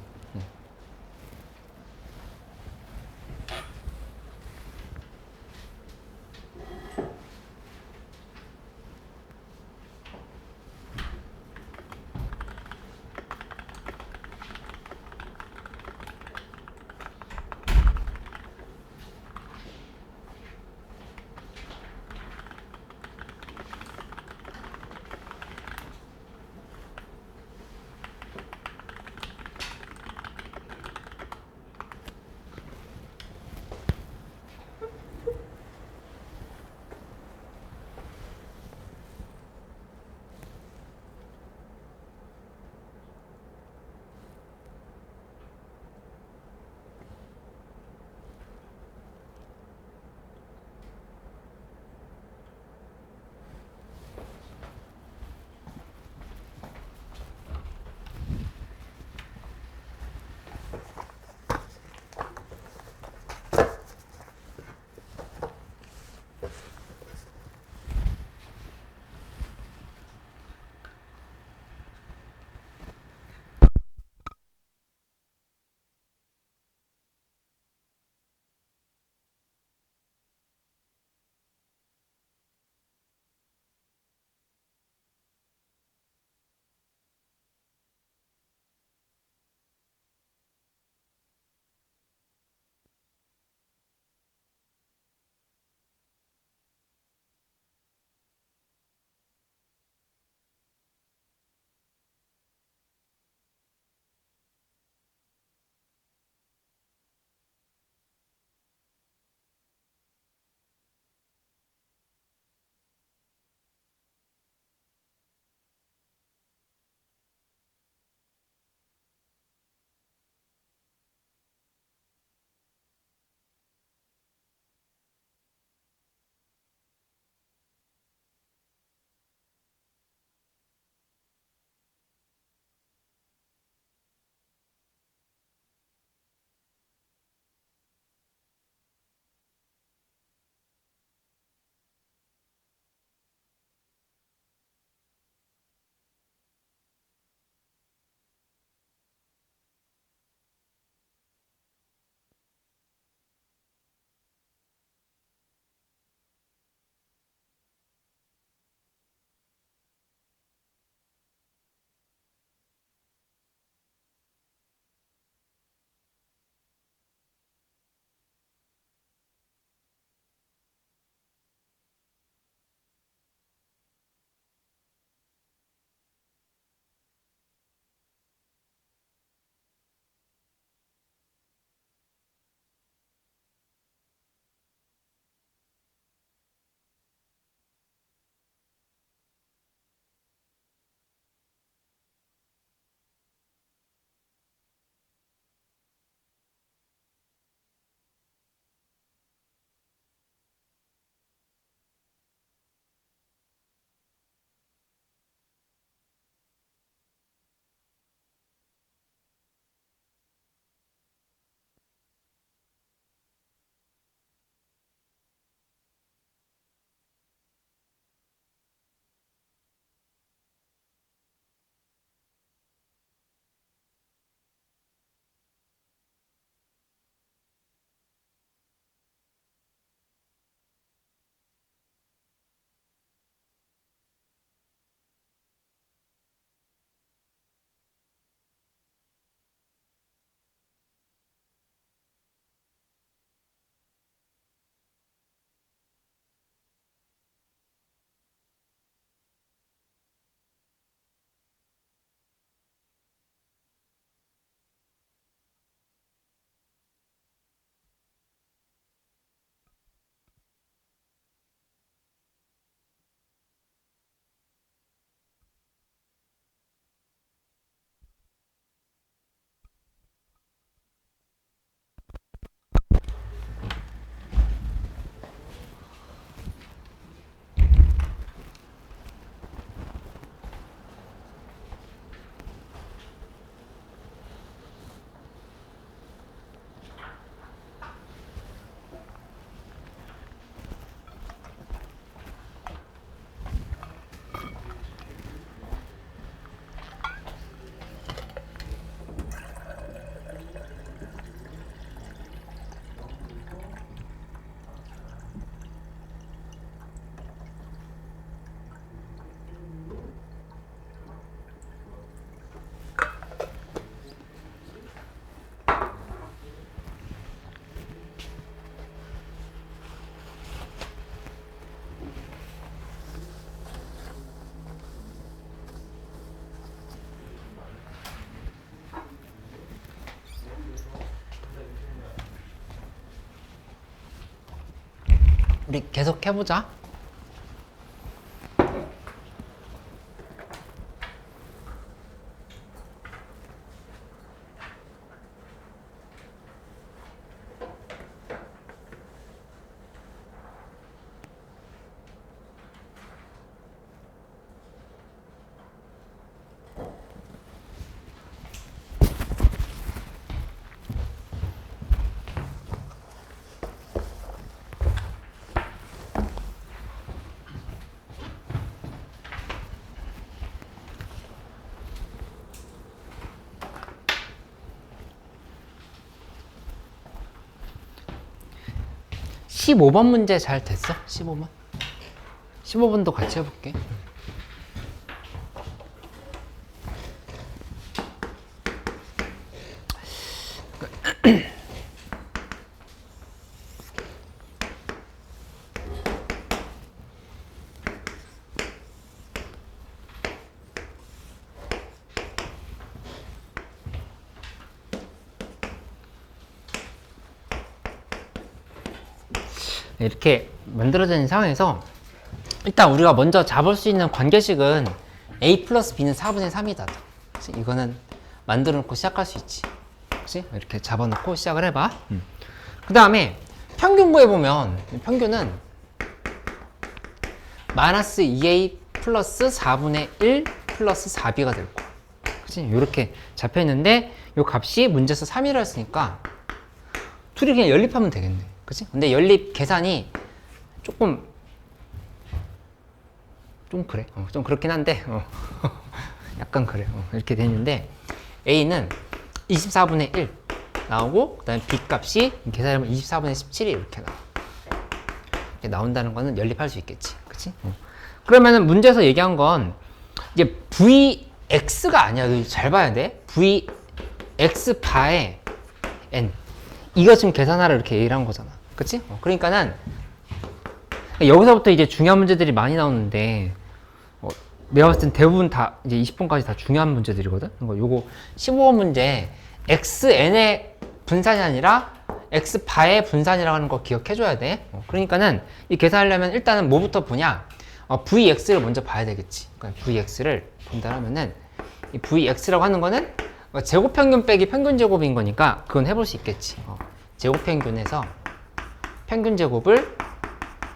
우리 계속 해보자. (15번) 문제 잘 됐어? 15번? 15번도 같이 해볼게. 이렇게 만들어진 상황에서 일단 우리가 먼저 잡을 수 있는 관계식은 a 플러스 b는 4분의 3이다. 그치? 이거는 만들어 놓고 시작할 수 있지. 그치? 이렇게 잡아놓고 시작을 해봐. 그 다음에 평균 구해보면 평균은 마이너스 2a 플러스 4분의 1 플러스 4b가 될 거야. 그치? 이렇게 잡혀있는데 이 값이 문제에서 3이라 했으니까 둘이 그냥 연립하면 되겠네. 그치? 근데 연립 계산이 좀 그래. 좀 그렇긴 한데, 약간 그래. 이렇게 되는데, A는 24분의 1 나오고, 그 다음에 B 값이 계산하면 24분의 17이 이렇게 나와. 이렇게 나온다는 거는 연립할 수 있겠지. 그치? 그러면은 문제에서 얘기한 건, 이게 VX가 아니야. 잘 봐야 돼. VX 바에 N. 이거 지금 계산하라 이렇게 얘기를 한 거잖아. 그치? 그러니까는 여기서부터 이제 중요한 문제들이 많이 나오는데 내가 봤을 땐 대부분 다 이제 20번까지 다 중요한 문제들이거든. 요거 15번 문제 xn의 분산이 아니라 x바의 분산이라고 하는 거 기억해줘야 돼. 그러니까는 이 계산하려면 일단은 뭐부터 보냐? vx를 먼저 봐야 되겠지. 그러니까 vx를 본다라면은 이 vx라고 하는 거는 제곱평균 빼기 평균제곱인 거니까 그건 해볼 수 있겠지. 제곱평균에서 평균제곱을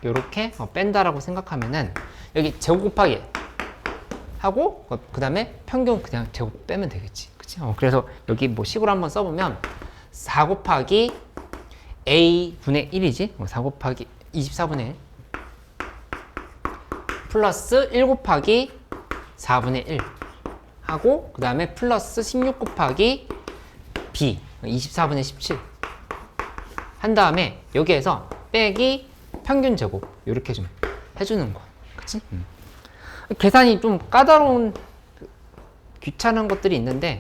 요렇게 뺀다라고 생각하면은 여기 제곱 곱하기 하고 그 다음에 평균 그냥 제곱 빼면 되겠지. 그치? 그래서 여기 뭐 식으로 한번 써보면 4 곱하기 a분의 1이지. 4 곱하기 24분의 1 플러스 1 곱하기 4분의 1 하고 그 다음에 플러스 16 곱하기 b 24분의 17 한 다음에 여기에서 빼기 평균 제곱 이렇게 좀 해주는 거야. 그치? 계산이 좀 까다로운 귀찮은 것들이 있는데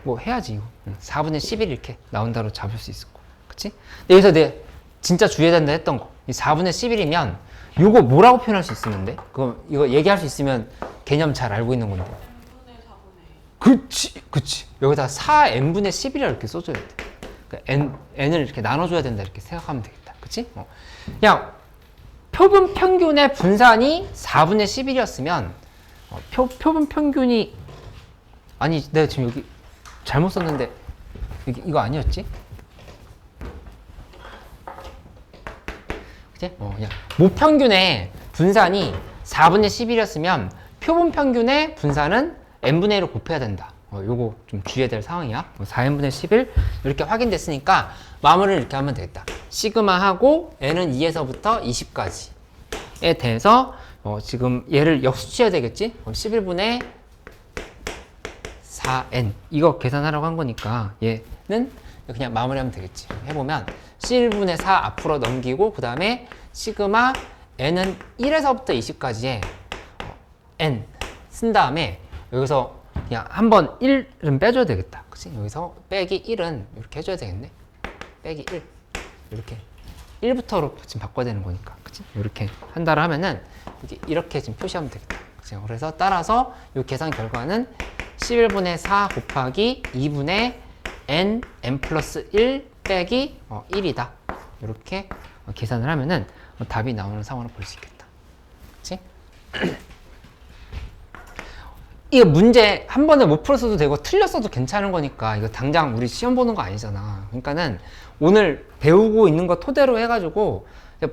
뭐 해야지 이거. 4분의 11 이렇게 나온다로 잡을 수 있을 거. 그치? 여기서 내가 진짜 주의해야 된다 했던 거. 이 4분의 11이면 이거 뭐라고 표현할 수 있었는데? 이거 얘기할 수 있으면 개념 잘 알고 있는 건데. n분의 4분의 그치. 여기다 4n분의 11이라 이렇게 써줘야 돼. 그러니까 n을 이렇게 나눠줘야 된다 이렇게 생각하면 되겠다. 그치? 그냥 표본 평균의 분산이 4분의 11이었으면 표본 평균이 아니 내가 지금 여기 잘못 썼는데 이거 아니었지? 그치? 그냥 모평균의 분산이 4분의 11이었으면 표본 평균의 분산은 n분의 1을 곱해야 된다. 요거 좀 주의해야 될 상황이야. 4n분의 11 이렇게 확인됐으니까 마무리를 이렇게 하면 되겠다. 시그마하고 n은 2에서부터 20까지에 대해서 지금 얘를 역수치해야 되겠지? 11분의 4n 이거 계산하라고 한 거니까 얘는 그냥 마무리하면 되겠지. 해보면 11분의 4 앞으로 넘기고 그 다음에 시그마 n은 1에서부터 20까지의 n 쓴 다음에 여기서 그냥 한번 1은 빼줘야 되겠다. 그치? 여기서 빼기 1은 이렇게 해줘야 되겠네. 빼기 1 이렇게 1부터로 지금 바꿔야 되는 거니까. 그치? 이렇게 한다라 하면은 이렇게 지금 표시하면 되겠다. 그치? 그래서 따라서 이 계산 결과는 11분의 4 곱하기 2분의 n 플러스 1 빼기 1이다. 이렇게 계산을 하면은 답이 나오는 상황을 볼 수 있겠다. 그치? 이거 문제 한 번에 못 풀었어도 되고 틀렸어도 괜찮은 거니까 이거 당장 우리 시험 보는 거 아니잖아. 그러니까는 오늘 배우고 있는 거 토대로 해가지고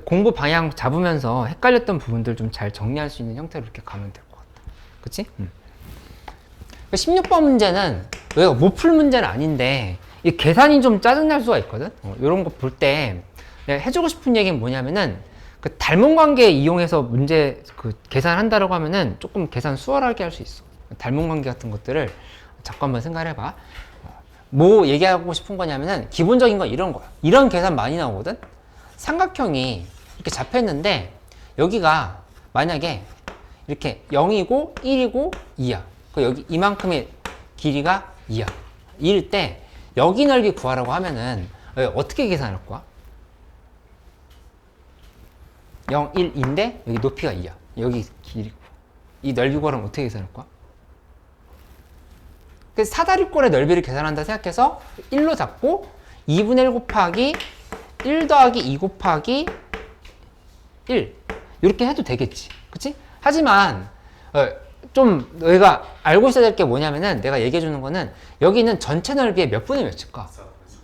공부 방향 잡으면서 헷갈렸던 부분들 좀 잘 정리할 수 있는 형태로 이렇게 가면 될 것 같아. 그치? 16번 문제는 왜 못 풀 문제는 아닌데 이 계산이 좀 짜증날 수가 있거든. 이런 거 볼 때 내가 해주고 싶은 얘기는 뭐냐면은 그 닮은 관계 이용해서 문제 그 계산한다라고 하면은 조금 계산 수월하게 할 수 있어. 닮은 관계 같은 것들을 자꾸 한번 생각을 해봐. 뭐 얘기하고 싶은 거냐면은 기본적인 건 이런 거야. 이런 계산 많이 나오거든. 삼각형이 이렇게 잡혔는데 여기가 만약에 이렇게 0이고 1이고 2야. 그 여기 이만큼의 길이가 2야. 2일 때 여기 넓이 구하라고 하면은 어떻게 계산할 거야? 0, 1, 2인데 여기 높이가 2야. 여기 길이고. 이 넓이 구하려면 어떻게 계산할 거야? 그 사다리꼴의 넓이를 계산한다 생각해서 1로 잡고 2분의 1 곱하기 1 더하기 2 곱하기 1 이렇게 해도 되겠지. 그치? 하지만 좀 너희가 알고 있어야 될 게 뭐냐면은 내가 얘기해 주는 거는 여기는 전체 넓이의 몇 분의 몇일까?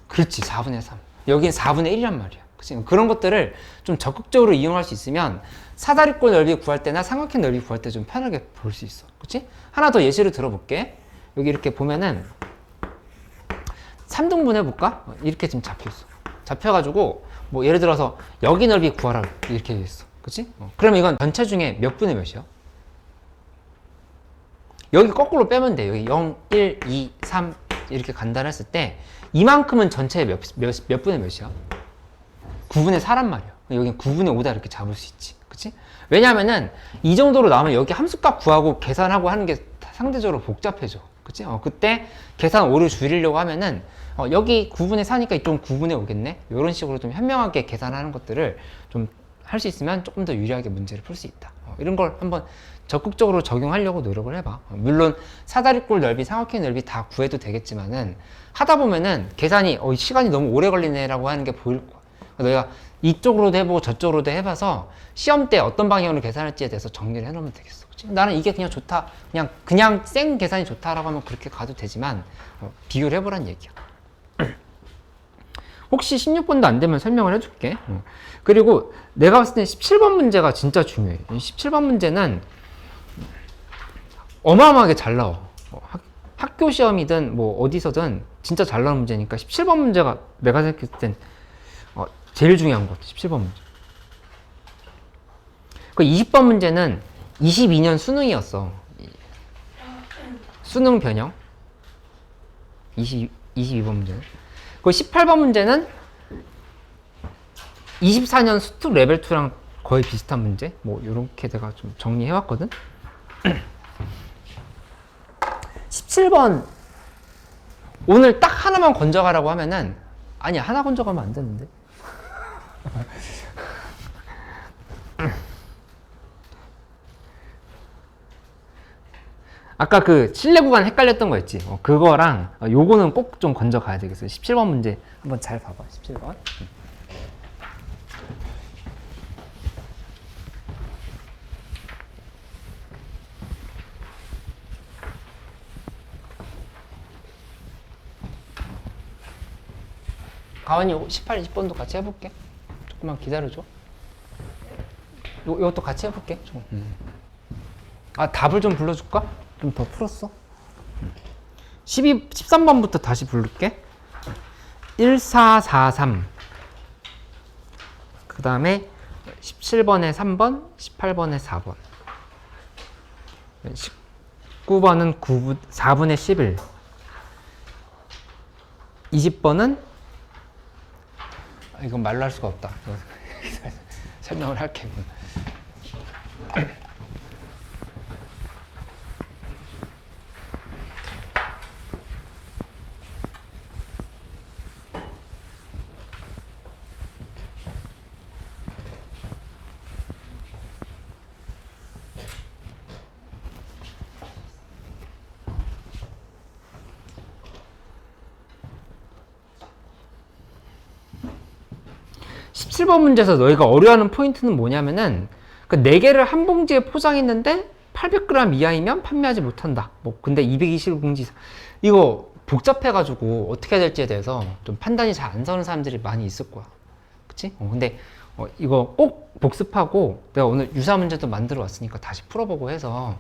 그렇지. 4분의 3. 여기는 4분의 1이란 말이야. 그치? 그런 것들을 좀 적극적으로 이용할 수 있으면 사다리꼴 넓이 구할 때나 삼각형 넓이 구할 때 좀 편하게 볼 수 있어. 그치? 하나 더 예시를 들어볼게. 여기 이렇게 보면은 3등분 해볼까? 이렇게 지금 잡혔어. 잡혀가지고 뭐 예를 들어서 여기 넓이 구하라 이렇게 돼 있어. 그치? 그러면 이건 전체 중에 몇 분의 몇이야? 여기 거꾸로 빼면 돼. 여기 0, 1, 2, 3 이렇게 간단했을 때 이만큼은 전체의 몇 분의 몇이야? 9분의 4란 말이야. 여기 9분의 5다 이렇게 잡을 수 있지. 그치? 왜냐면은 이 정도로 나오면 여기 함수값 구하고 계산하고 하는 게 상대적으로 복잡해져. 그치? 그때 계산 오류 줄이려고 하면은 여기 9분의 4니까 이쪽은 9분의 5겠네? 이런 식으로 좀 현명하게 계산하는 것들을 좀 할 수 있으면 조금 더 유리하게 문제를 풀 수 있다. 이런 걸 한번 적극적으로 적용하려고 노력을 해봐. 물론 사다리꼴 넓이, 삼각형 넓이 다 구해도 되겠지만은 하다 보면은 계산이 시간이 너무 오래 걸리네라고 하는 게 보일 거야. 너희가 이쪽으로도 해보고 저쪽으로도 해봐서 시험 때 어떤 방향으로 계산할지에 대해서 정리를 해놓으면 되겠어. 그치? 나는 이게 그냥 좋다. 그냥 생 계산이 좋다라고 하면 그렇게 가도 되지만 비교를 해보란 얘기야. 혹시 16번도 안 되면 설명을 해줄게. 그리고 내가 봤을 때 17번 문제가 진짜 중요해. 17번 문제는 어마어마하게 잘 나와. 학교 시험이든 뭐 어디서든 진짜 잘 나오는 문제니까 17번 문제가 내가 생각했을 땐 제일 중요한 것 같아. 17번 문제. 그 20번 문제는 22년 수능이었어. 수능 변형. 22번 문제는. 그 18번 문제는 24년 수특 레벨 2랑 거의 비슷한 문제. 뭐 이렇게 내가 좀 정리해 왔거든. 17번 오늘 딱 하나만 건져가라고 하면은 아니야, 하나 건져가면 안 되는데. 아까 그 실내 구간 헷갈렸던 거 있지? 그거랑 요거는 꼭 좀 건져 가야 되겠어요. 17번 문제 한번 잘 봐봐. 17번. 가원이 18, 20번도 같이 해볼게. 조금만 기다려줘. 이것도 같이 해볼게. 답을 좀 불러줄까? 좀 더 풀었어. 13번부터 다시 부를게. 1443. 그 다음에 17번에 3번, 18번에 4번. 19번은 4분의 11. 20번은 이건 말로 할 수가 없다. 설명을 할게. 1 17번 문제에서 너희가 어려워하는 포인트는 뭐냐면은 그 4개를 한 봉지에 포장했는데 800g 이하이면 판매하지 못한다. 뭐 근데 220봉지 이상. 이거 복잡해가지고 어떻게 해야 될지에 대해서 좀 판단이 잘 안 서는 사람들이 많이 있을 거야. 그치? 근데 이거 꼭 복습하고 내가 오늘 유사 문제도 만들어 왔으니까 다시 풀어보고 해서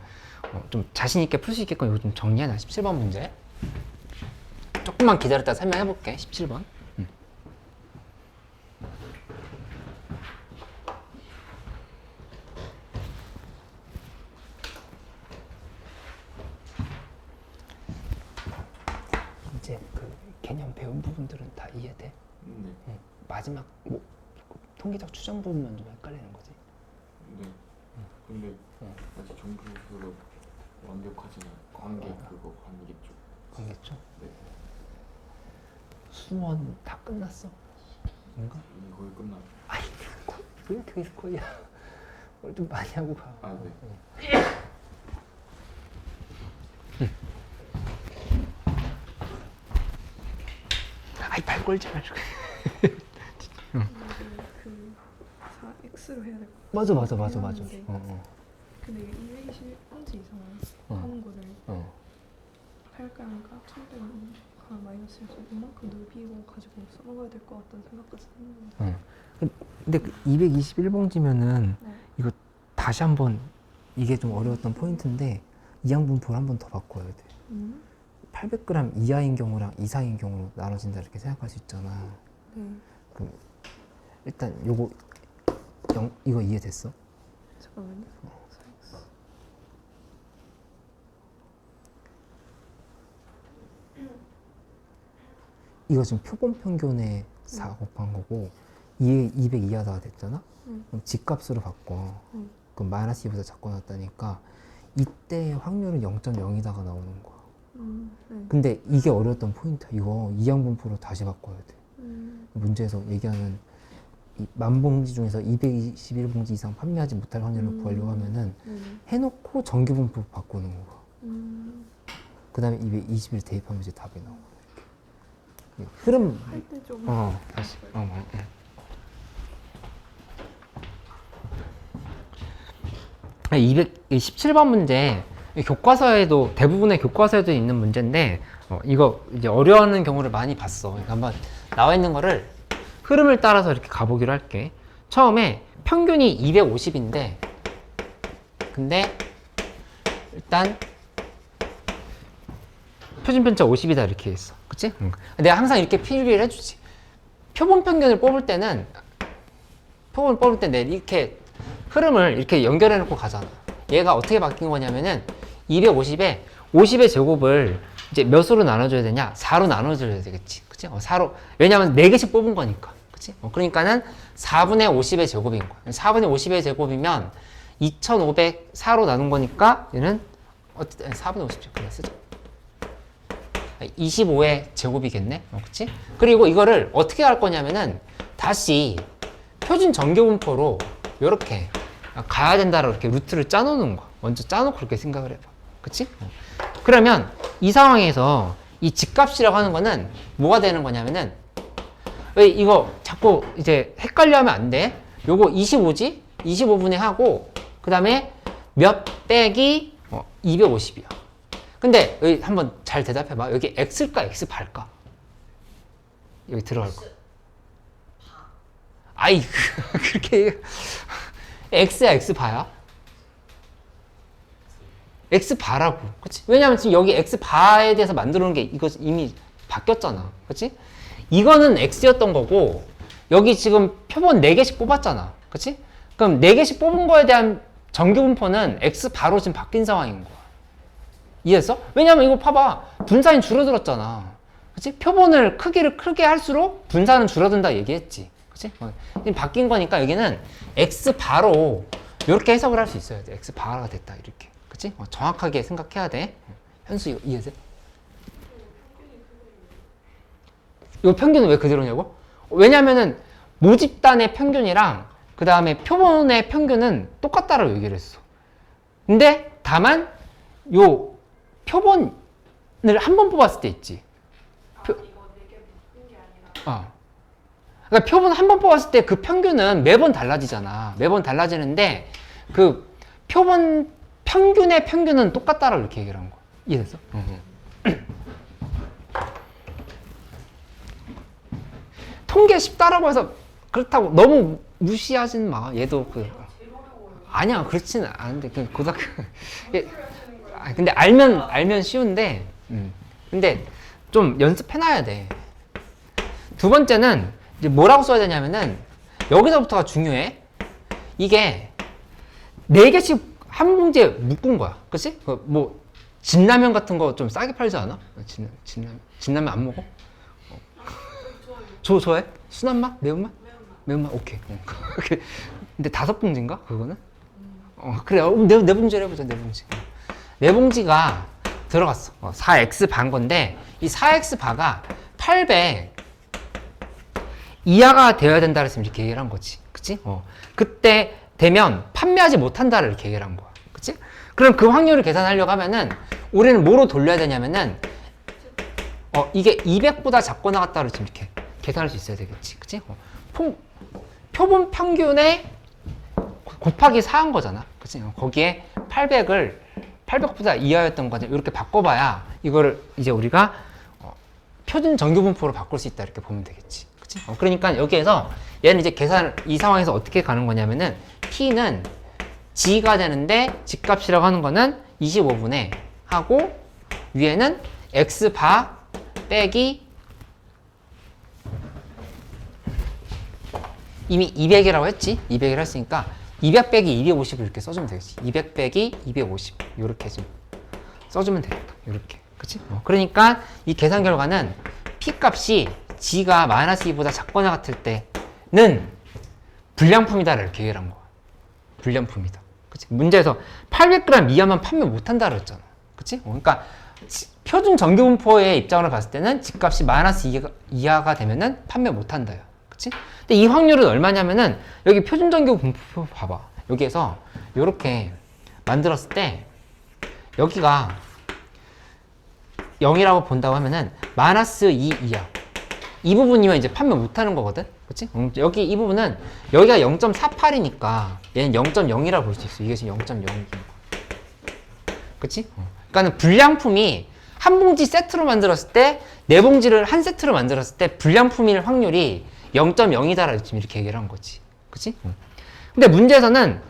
좀 자신 있게 풀 수 있게끔 이거 좀 정리해놔. 17번 문제. 조금만 기다렸다 설명해 볼게. 17번. 이제 그 개념 배운 부분들은 다 이해돼? 네. 응. 마지막 뭐 통계적 추정 부분만 좀 헷갈리는 거지. 네. 근데 아직 정규로 완벽하지는 관계 그거 관계 쪽. 알겠죠? 네. 수원 다 끝났어? 뭔가? 이미 거의 끝나요. 아이 왜 이렇게 거야? 뭘 좀 많이 하고 가. 아 네. 아이 발 걸지 말고. 그 4x로 해야 될 것 같아. 맞아. 해놨는데. 근데 이게 221번지 이상 하는 거를 할까 하니까 1100 마이너스에서 이만큼 넓이고 가지고 써먹어야 될 것 같다는 생각까지 했는데. 근데 그 221봉지면은 네. 이거 다시 한번 이게 좀 어려웠던 포인트인데 이항분포를 한 번 더 바꿔야 돼. 800g 이하인 경우랑 이상인 경우로 나눠진다 이렇게 생각할 수 있잖아. 네. 그럼 일단 요거 이거 이해됐어? 잠깐만요. 4x. 이거 지금 표본 평균에 4 곱한 거고 200 이하다 됐잖아? 그럼 집값으로 바꿔. 그럼 마이너스 2보다 작고 나왔다니까 이때 확률은 0.0이다가 나오는 거야. 네. 근데 이게 어려웠던 포인트야. 이거 이항분포로 다시 바꿔야 돼. 문제에서 얘기하는 이 10,000봉지 중에서 221봉지 이상 판매하지 못할 확률을 구하려고 하면은 해놓고 정규분포 바꾸는 거야. 그 다음에 221 대입하면 이제 답이 나와. 이렇게. 흐름. 할 때 좀. 다시. 217번 문제 교과서에도 대부분의 교과서에도 있는 문제인데 이거 이제 어려워하는 경우를 많이 봤어. 그러니까 한번 나와 있는 거를 흐름을 따라서 이렇게 가보기로 할게. 처음에 평균이 250인데 근데 일단 표준 편차 50이다 이렇게 했어. 그치? 내가 항상 이렇게 필기를 해주지. 표본 평균을 뽑을 때는 표본을 뽑을 때 내가 이렇게 흐름을 이렇게 연결해 놓고 가잖아. 얘가 어떻게 바뀐 거냐면은 250에 50의 제곱을 이제 몇으로 나눠줘야 되냐? 4로 나눠줘야 되겠지. 그치? 4로. 왜냐면 4개씩 뽑은 거니까. 그치? 그러니까는 4분의 50의 제곱인 거야. 4분의 50의 제곱이면 2500 4로 나눈 거니까 얘는 4분의 50제곱 그냥 쓰자. 25의 제곱이겠네. 그치? 그리고 이거를 어떻게 할 거냐면은 다시 표준 정규분포로 이렇게 가야 된다라고 이렇게 루트를 짜놓는 거야. 먼저 짜놓고 그렇게 생각을 해봐. 그치? 그러면 이 상황에서 이 집값이라고 하는 거는 뭐가 되는 거냐면은 왜 이거 자꾸 이제 헷갈려 하면 안 돼. 요거 25지? 25분의 하고 그 다음에 몇 빼기 250이야. 근데 여기 한번 잘 대답해봐. 여기 x일까 x발까? 여기 들어갈 거. 아이 그렇게 x야 x바야? x바라고. 그치? 왜냐면 지금 여기 x바에 대해서 만들어 놓은 게 이거 이미 바뀌었잖아. 그치? 이거는 x였던 거고 여기 지금 표본 4개씩 뽑았잖아. 그치? 그럼 4개씩 뽑은 거에 대한 정규분포는 x바로 지금 바뀐 상황인 거야. 이해했어? 왜냐면 이거 봐봐. 분산이 줄어들었잖아. 그치? 표본을 크기를 크게 할수록 분산은 줄어든다 얘기했지. 그치? 지금 바뀐 거니까 여기는 x바로 이렇게 해석을 할 수 있어야 돼. x바가 됐다 이렇게. 그치? 정확하게 생각해야 돼. 현수 이거 이해돼? 이거 평균은 왜 그대로냐고? 왜냐면은 모집단의 평균이랑 그 다음에 표본의 평균은 똑같다라고 얘기를 했어. 근데 다만 요 표본을 한 번 뽑았을 때 있지. 이거 4개 바꾼 게 아니라. 그러니까 표본 한 번 뽑았을 때 그 평균은 매번 달라지잖아. 매번 달라지는데 그 표본 평균의 평균은 똑같다라고 이렇게 얘기를 한 거야. 이해됐어? 통계 쉽다라고 해서 그렇다고 너무 무시하진 마. 얘도 아니야, 그렇지는 않은데 고등학교 근데 알면 쉬운데 근데 좀 연습해놔야 돼. 두 번째는 이제 뭐라고 써야 되냐면은 여기서부터가 중요해. 이게 4개씩 한 봉지에 묶은 거야. 그치? 뭐 진라면 같은 거 좀 싸게 팔지 않아? 진라면 안 먹어? 좋아해? 순한 맛? 매운맛? 매운맛? 오케이. 근데 5봉지인가? 그거는? 그래. 네 봉지를 해보자. 4봉지. 4봉지가 들어갔어. 4x 반 건데 이 4x 바가 800 이하가 되어야 된다 그랬으면 이렇게 얘기를 한 거지. 그치? 그때 되면 판매하지 못한다를 이렇게 얘기를 한 거야. 그치? 그럼 그 확률을 계산하려고 하면은 우리는 뭐로 돌려야 되냐면은 이게 200보다 작거나 같다 그랬으면 이렇게 계산할 수 있어야 되겠지. 그치? 표본 평균에 곱하기 4한 거잖아. 그치? 거기에 800보다 이하였던 거지. 이렇게 바꿔봐야 이거를 이제 우리가 표준 정규분포로 바꿀 수 있다 이렇게 보면 되겠지. 그치? 그러니까 여기에서 얘는 이제 계산을 이 상황에서 어떻게 가는 거냐면은 t는 g가 되는데 g값이라고 하는 거는 25분의 하고 위에는 x바 빼기 이미 200이라고 했지? 200이라 했으니까 200 빼기 250을 이렇게 써주면 되겠지. 200 빼기 250 이렇게 좀 써주면 되겠다. 이렇게. 그치? 그러니까 이 계산 결과는 p 값이 g가 -2보다 작거나 같을 때는 불량품이다를 이렇게 얘기를 한 거야. 불량품이다. 그치? 문제에서 800g 이하만 판매 못한다 그랬잖아. 그치? 그러니까 표준 정규분포의 입장으로 봤을 때는 g값이 -2 이하가 되면은 판매 못한다요. 그치? 근데 이 확률은 얼마냐면은 여기 표준 정규분포 봐봐. 여기에서 이렇게 만들었을 때 여기가 0이라고 본다고 하면은 -2 이하 이 부분이면 이제 판매 못하는 거거든. 그치? 여기 이 부분은 여기가 0.48이니까 얘는 0.0이라고 볼 수 있어. 이게 지금 0.0이긴 거야. 그치? 그러니까는 불량품이 한 봉지 세트로 만들었을 때 4봉지를 한 세트로 만들었을 때 불량품일 확률이 0.0이다라고 지금 이렇게 얘기를 한 거지. 그치? 근데 문제에서는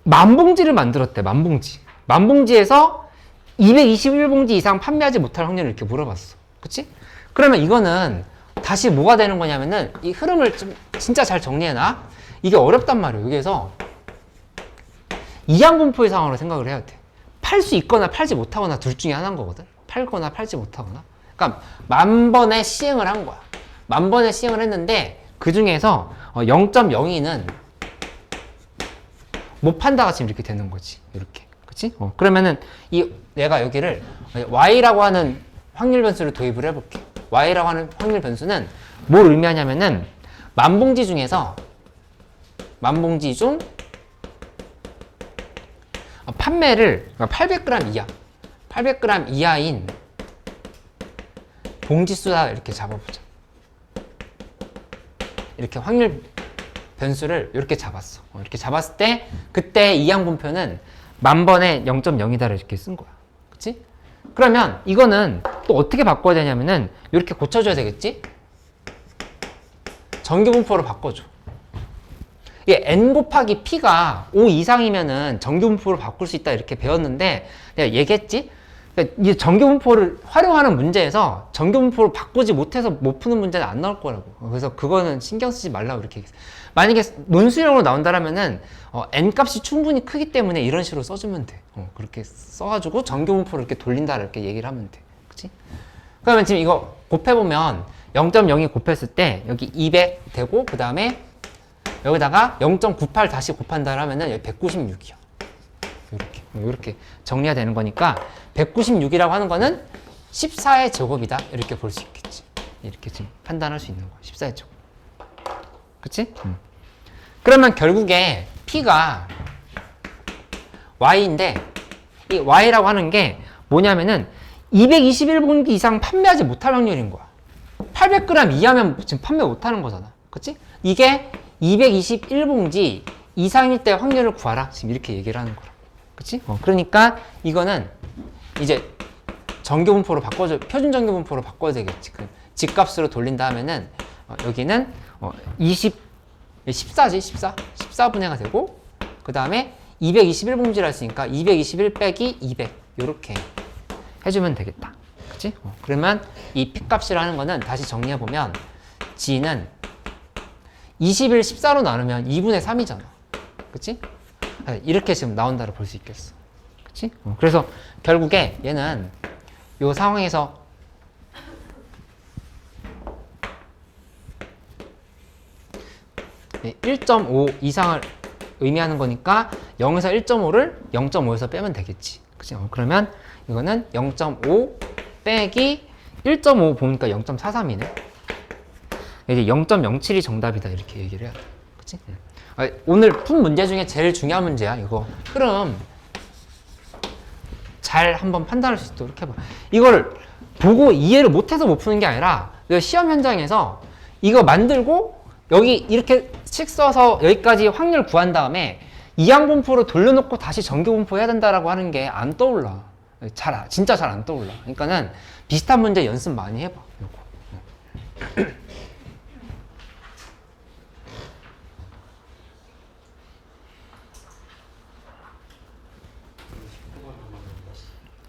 10,000봉지를 만들었대. 10,000봉지. 10,000봉지에서 221봉지 이상 판매하지 못할 확률을 이렇게 물어봤어. 그치? 그러면 이거는 다시 뭐가 되는 거냐면은 이 흐름을 좀 진짜 잘 정리해놔. 이게 어렵단 말이에요. 여기에서 이항분포의 상황으로 생각을 해야 돼. 팔 수 있거나 팔지 못하거나 둘 중에 하나인 거거든. 팔거나 팔지 못하거나. 그러니까 10,000번의 시행을 한 거야. 10,000번의 시행을 했는데 그 중에서 0.02는 못 판다가 지금 이렇게 되는 거지. 이렇게. 그치? 그러면은 내가 여기를 y라고 하는 확률 변수를 도입을 해볼게. y라고 하는 확률 변수는 뭘 의미하냐면은 10,000봉지 중에서 10,000봉지 중 판매를 800g 이하 800g 이하인 봉지 수다 이렇게 잡아보자. 이렇게 확률 변수를 이렇게 잡았어. 이렇게 잡았을 때 그때 이항분표는 10,000번에 0.0이다를 이렇게 쓴 거야. 그치? 그러면 이거는 또 어떻게 바꿔야 되냐면은 이렇게 고쳐줘야 되겠지? 정규분포로 바꿔줘. 이게 n 곱하기 p가 5 이상이면은 정규분포로 바꿀 수 있다 이렇게 배웠는데 내가 얘기했지? 이 정규분포를 활용하는 문제에서 정규분포를 바꾸지 못해서 못 푸는 문제는 안 나올 거라고. 그래서 그거는 신경 쓰지 말라고 이렇게 얘기했어. 만약에 논술형으로 나온다라면은 n 값이 충분히 크기 때문에 이런 식으로 써주면 돼. 그렇게 써가지고 정규분포를 이렇게 돌린다 이렇게 얘기를 하면 돼. 그치? 그러면 지금 이거 곱해보면 0.02 곱했을 때 여기 200 되고 그 다음에 여기다가 0.98 다시 곱한다 하면은 여기 196이야. 이렇게 정리가 되는 거니까 196이라고 하는 거는 14의 제곱이다 이렇게 볼 수 있겠지. 이렇게 지금 판단할 수 있는 거야. 14의 제곱. 그치? 그러면 결국에 p가 y인데 이 y라고 하는 게 뭐냐면은 221봉지 이상 판매하지 못할 확률인 거야. 800g 이하면 지금 판매 못하는 거잖아. 그치? 이게 221봉지 이상일 때 확률을 구하라. 지금 이렇게 얘기를 하는 거라. 그치? 그러니까 이거는 이제 정교분포로 바꿔줘, 표준 정교분포로 바꿔야 되겠지. 그 집값으로 돌린다 하면은 여기는 14분해가 되고, 그 다음에 221봉지를 했으니까 221 빼기 200 요렇게 해주면 되겠다. 그치? 그러면 이 P값이라는 거는 다시 정리해보면 G는 20을 14로 나누면 2분의 3이잖아. 그치? 이렇게 지금 나온다를 볼 수 있겠어. 그치? 그래서 결국에 얘는 이 상황에서 1.5 이상을 의미하는 거니까 0에서 1.5를 0.5에서 빼면 되겠지. 그치? 그러면 이거는 0.5 빼기 1.5 보니까 0.43이네. 이제 0.07이 정답이다 이렇게 얘기를 해야 돼. 그치? 오늘 푼 문제 중에 제일 중요한 문제야 이거. 흐름 잘 한번 판단할 수 있도록 해봐. 이걸 보고 이해를 못해서 못 푸는 게 아니라 시험 현장에서 이거 만들고 여기 이렇게 식 써서 여기까지 확률 구한 다음에 이항분포로 돌려놓고 다시 정교분포 해야 된다라고 하는 게 안 떠올라. 진짜 잘 안 떠올라. 그러니까는 비슷한 문제 연습 많이 해봐. 요거.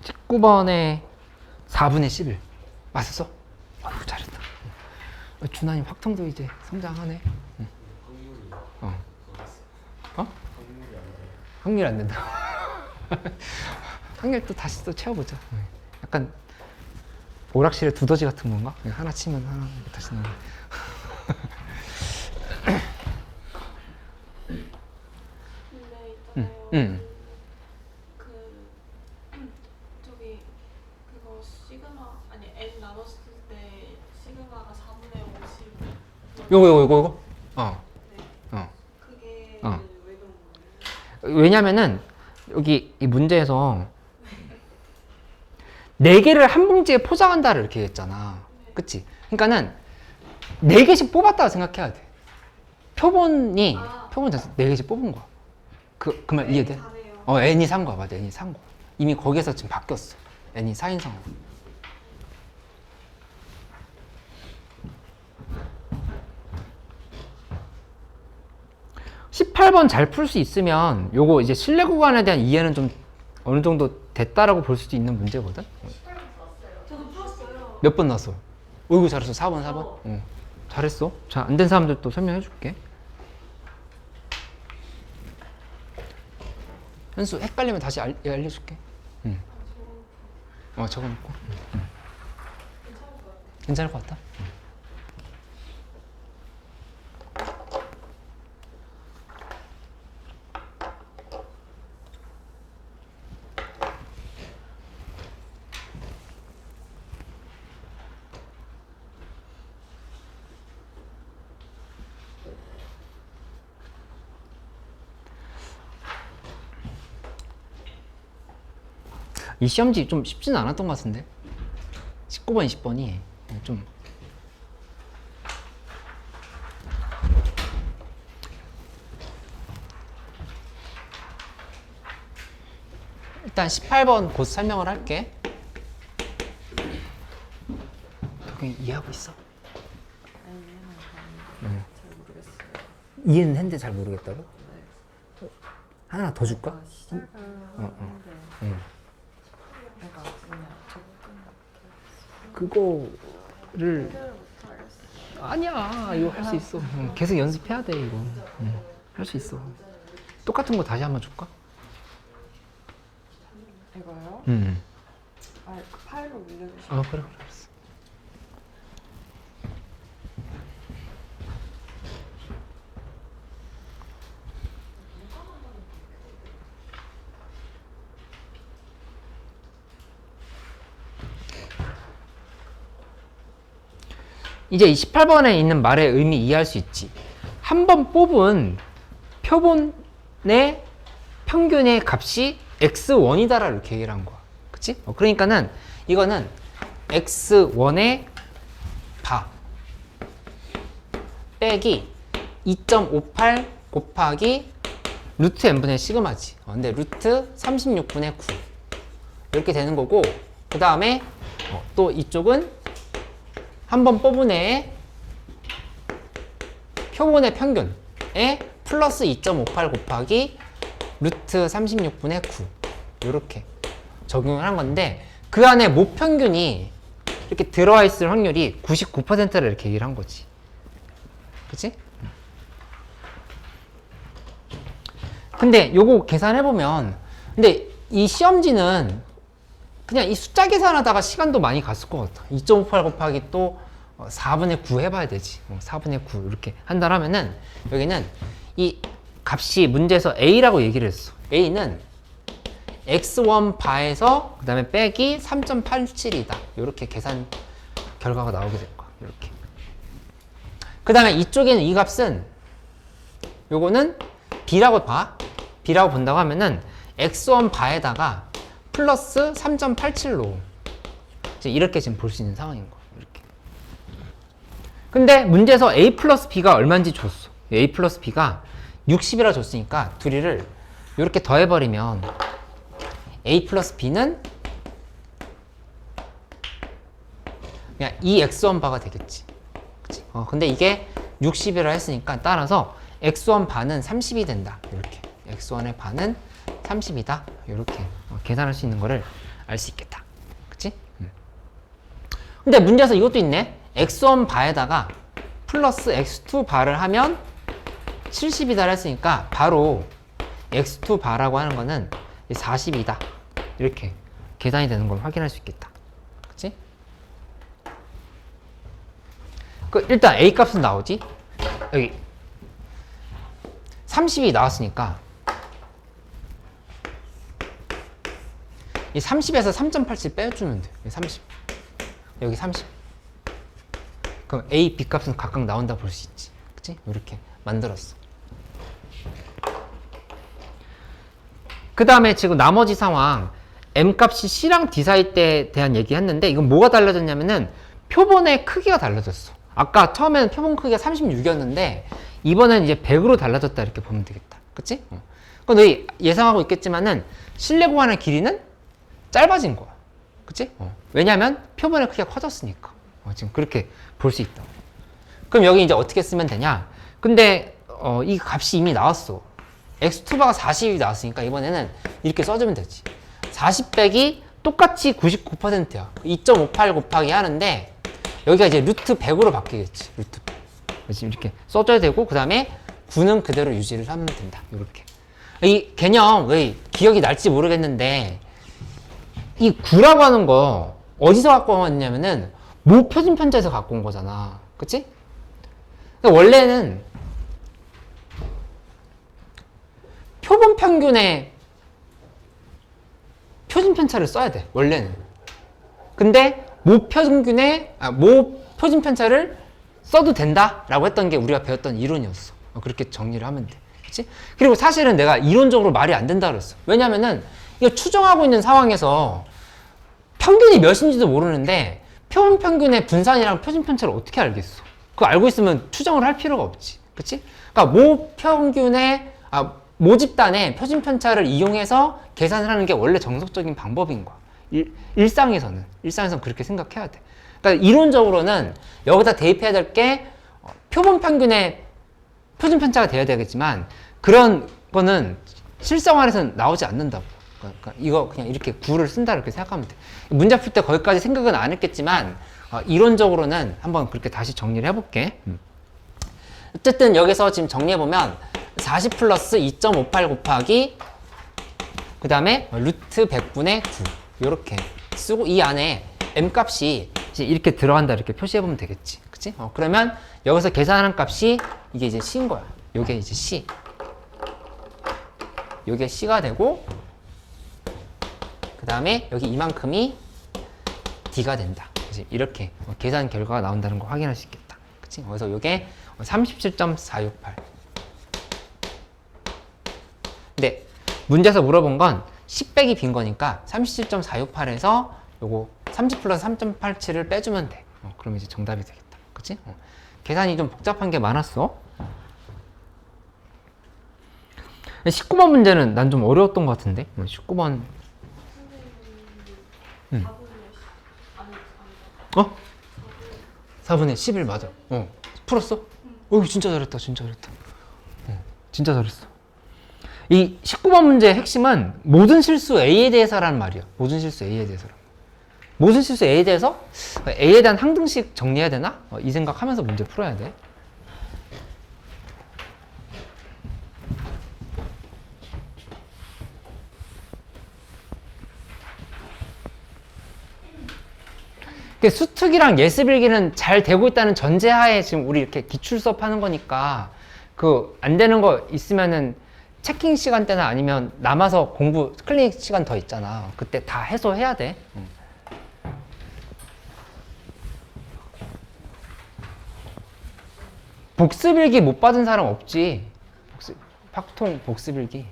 19번에 4분의 11 맞았어? 어휴 잘했다. 준환이 확통도 이제 성장하네. 응. 확률이 안 된다. 확률 또 다시 또 채워보자. 약간 오락실의 두더지 같은 건가? 하나 치면 하나 다시 나오네. 근데 있잖아요. 저기 그거 시그마 아니 n 나눴을 때 시그마가 4분의 50. 요거. 그게 어. 왜 그런 거예요? 왜냐면은 여기 이 문제에서 4개를 한 봉지에 포장한다를 이렇게 했잖아. 그치? 그러니까는 4개씩 뽑았다고 생각해야 돼. 표본이 4개씩 뽑은 거야. 그 말 이해돼? n이 산 거야. 맞아. n이 산 거. 이미 거기에서 지금 바뀌었어. n이 4인상으로. 18번 잘 풀 수 있으면 요거 이제 실내 구간에 대한 이해는 좀 어느 정도 됐다라고 볼 수도 있는 문제거든. 저도 풀었어요. 몇 번 나왔어? 어이구 잘했어. 4번. 응. 잘했어. 자, 안 된 사람들 또 설명해 줄게. 현수 헷갈리면 다시 알려줄게. 응. 적어놓고. 괜찮을 것 같다. 이 시험지 좀 쉽지는 않았던 것 같은데 19번, 20번이 좀 일단 18번 곧 설명을 할게. 그냥 이해하고 있어? 잘 모르겠어요. 이해는 했는데 잘 모르겠다고? 하나 더 줄까? 시작을 하는데 내가 그냥 그거를 아니야 이거 할 수 있어. 계속 연습해야 돼 이거. 할 수 있어. 똑같은 거 다시 한번 줄까? 이거요? 그 파일로 올려주시면 그래 알았어. 이제 이 18번에 있는 말의 의미 이해할 수 있지. 한 번 뽑은 표본의 평균의 값이 x1이다라 이렇게 얘기를 한 거야. 그치? 그러니까는 이거는 x1의 바 빼기 2.58 곱하기 루트 n분의 시그마지. 근데 루트 36분의 9 이렇게 되는 거고, 그 다음에 또 이쪽은 한번 뽑은 애의 표본의 평균에 플러스 2.58 곱하기 루트 36분의 9 이렇게 적용을 한 건데, 그 안에 모평균이 이렇게 들어와 있을 확률이 99%를 이렇게 얘기를 한 거지. 그치? 근데 요거 계산해보면, 근데 이 시험지는 그냥 이 숫자 계산하다가 시간도 많이 갔을 것 같아. 2.58 곱하기 또 4분의 9 해봐야 되지. 4분의 9 이렇게 한다면은 여기는 이 값이 문제에서 A라고 얘기를 했어. A는 x1 바에서 그 다음에 빼기 3.87이다. 이렇게 계산 결과가 나오게 될 거야. 이렇게. 그 다음에 이쪽에는 이 값은 요거는 B라고 봐. B라고 본다고 하면은 x1 바에다가 플러스 3.87로 이렇게 지금 볼 수 있는 상황인 거야. 이렇게. 근데 문제에서 A 플러스 B가 얼마인지 줬어. A 플러스 B가 60이라 줬으니까 둘이를 이렇게 더해버리면 A 플러스 B는 그냥 2x1 바가 되겠지. 그치? 근데 이게 60이라 했으니까 따라서 x1 반은 30이 된다. 이렇게. x1의 반은 30이다. 이렇게 계산할 수 있는 거를 알 수 있겠다. 그치? 근데 문제에서 이것도 있네. x1 바에다가 플러스 x2 바를 하면 70이다 했으니까 바로 x2 바라고 하는 거는 40이다. 이렇게 계산이 되는 걸 확인할 수 있겠다. 그치? 일단 A 값은 나오지? 여기 30이 나왔으니까 이 30에서 3.87 빼주면 돼. 30. 여기 30. 그럼 A, B 값은 각각 나온다 볼 수 있지. 그치? 이렇게 만들었어. 그 다음에 지금 나머지 상황 M 값이 C랑 D 사이 때에 대한 얘기 했는데, 이건 뭐가 달라졌냐면은 표본의 크기가 달라졌어. 아까 처음에는 표본 크기가 36이었는데 이번엔 이제 100으로 달라졌다 이렇게 보면 되겠다. 그치? 그럼 너희 예상하고 있겠지만은 실내 공간의 길이는 짧아진 거야. 그치? 왜냐면 표본의 크기가 커졌으니까. 지금 그렇게 볼 수 있다. 그럼 여기 이제 어떻게 쓰면 되냐? 근데 이 값이 이미 나왔어. x2바가 40이 나왔으니까 이번에는 이렇게 써주면 되지. 40 빼기 똑같이 99%야. 2.58 곱하기 하는데 여기가 이제 루트 100으로 바뀌겠지. 루트 100. 그래서 이렇게 써줘야 되고, 그 다음에 9는 그대로 유지를 하면 된다. 이렇게. 이 개념 왜 기억이 날지 모르겠는데, 이 9라고 하는 거 어디서 갖고 왔냐면은 모표준 편차에서 갖고 온 거잖아. 그치? 근데 원래는 표본 평균의 표준 편차를 써야 돼. 원래는. 근데 모표준 편차를 써도 된다라고 했던 게 우리가 배웠던 이론이었어. 그렇게 정리를 하면 돼. 그치? 그리고 사실은 내가 이론적으로 말이 안 된다 그랬어. 왜냐면은 이거 추정하고 있는 상황에서 평균이 몇인지도 모르는데 표본 평균의 분산이랑 표준 편차를 어떻게 알겠어? 그거 알고 있으면 추정을 할 필요가 없지. 그치? 그러니까 모집단의 표준 편차를 이용해서 계산을 하는 게 원래 정석적인 방법인 거야. 일상에서는 그렇게 생각해야 돼. 그러니까 이론적으로는 여기다 대입해야 될 게 표본 평균의 표준 편차가 돼야 되겠지만, 그런 거는 실생활에서는 나오지 않는다고. 그러니까 이거 그냥 이렇게 9를 쓴다 이렇게 생각하면 돼. 문제 풀 때 거기까지 생각은 안 했겠지만 이론적으로는 한번 그렇게 다시 정리를 해볼게. 어쨌든 여기서 지금 정리해보면 40 플러스 2.58 곱하기 그 다음에 루트 100분의 9 이렇게 쓰고, 이 안에 M 값이 이제 이렇게 들어간다 이렇게 표시해보면 되겠지. 그치? 그러면 여기서 계산하는 값이 이게 이제 C인 거야. 요게 이제 C. 요게 C가 되고, 그 다음에 여기 이만큼이 D가 된다. 그치? 이렇게 계산 결과가 나온다는 거 확인할 수 있겠다. 그치? 그래서 요게 37.468. 근데 문제에서 물어본 건 10 빼기 빈 거니까 37.468에서 요거 30 플러스 3.87을 빼주면 돼. 그럼 이제 정답이 되겠다. 그치? 계산이 좀 복잡한 게 많았어. 19번 문제는 난 좀 어려웠던 것 같은데. 19번. 응. 어? 4분의 11 맞아. 풀었어? 진짜 잘했다. 진짜 잘했다. 진짜 잘했어. 이 19번 문제의 핵심은 모든 실수 A에 대해서라는 말이야. 모든 실수 A에 대해서라는 말. 모든 실수 A에 대해서 A에 대한 항등식 정리해야 되나? 이 생각하면서 문제 풀어야 돼. 수특이랑 예습일기는 잘 되고 있다는 전제하에 지금 우리 이렇게 기출 수업 하는 거니까 그 안 되는 거 있으면은 체킹 시간대나 아니면 남아서 공부 클리닉 시간 더 있잖아. 그때 다 해소해야 돼. 복습일기 못 받은 사람 없지. 팍통 복습일기.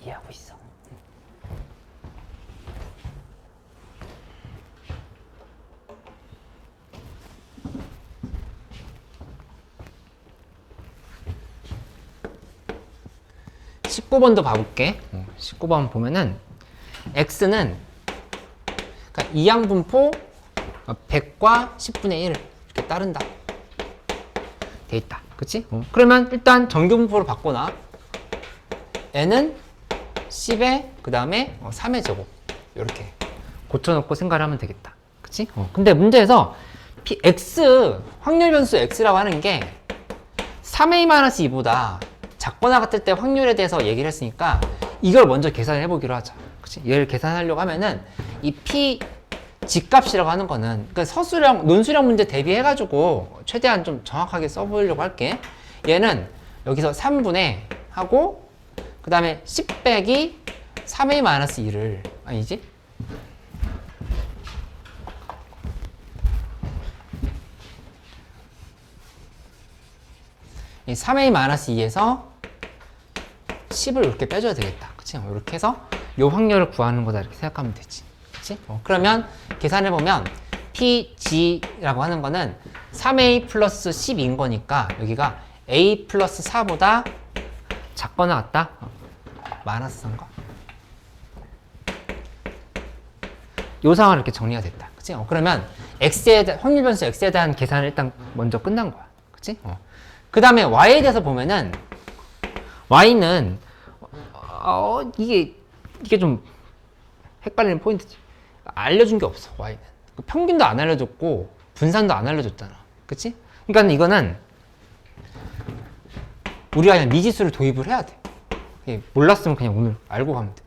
이해하고 있어. 19번도 봐볼게. 19번 보면은 x는 그러니까 이항분포 100과 10분의 1 이렇게 따른다. 돼 있다. 그치? 그러면 일단 정규분포로 바꿔놔. n은 10에 그 다음에 3의 제곱 이렇게 고쳐놓고 생각을 하면 되겠다. 그치? 근데 문제에서 x 확률 변수 x라고 하는 게 3a-2보다 작거나 같을 때 확률에 대해서 얘기를 했으니까 이걸 먼저 계산을 해보기로 하자. 그치? 얘를 계산하려고 하면은 이 p 집값이라고 하는 거는 그러니까 서술형, 논술형 문제 대비해가지고 최대한 좀 정확하게 써보려고 할게. 얘는 여기서 3분의 하고 그 다음에 10 빼기 3a-2를 아니지? 이 3a-2에서 10을 이렇게 빼줘야 되겠다. 그치? 이렇게 해서 이 확률을 구하는 거다 이렇게 생각하면 되지. 그치? 그러면 계산해보면 PG라고 하는 거는 3a 플러스 10인 거니까 여기가 a 플러스 4보다 작거나 같다? 마이너스 3거. 요 상황을 이렇게 정리가 됐다. 그치? 그러면 x에 대한, 확률 변수 x에 대한 계산을 일단 먼저 끝난 거야. 그치? 그 다음에 y에 대해서 보면은 y는 이게 좀 헷갈리는 포인트지. 알려준 게 없어. y는 평균도 안 알려줬고 분산도 안 알려줬잖아. 그치? 그러니까 이거는 우리가 그냥 미지수를 도입을 해야 돼. 몰랐으면 그냥 오늘 알고 가면 돼.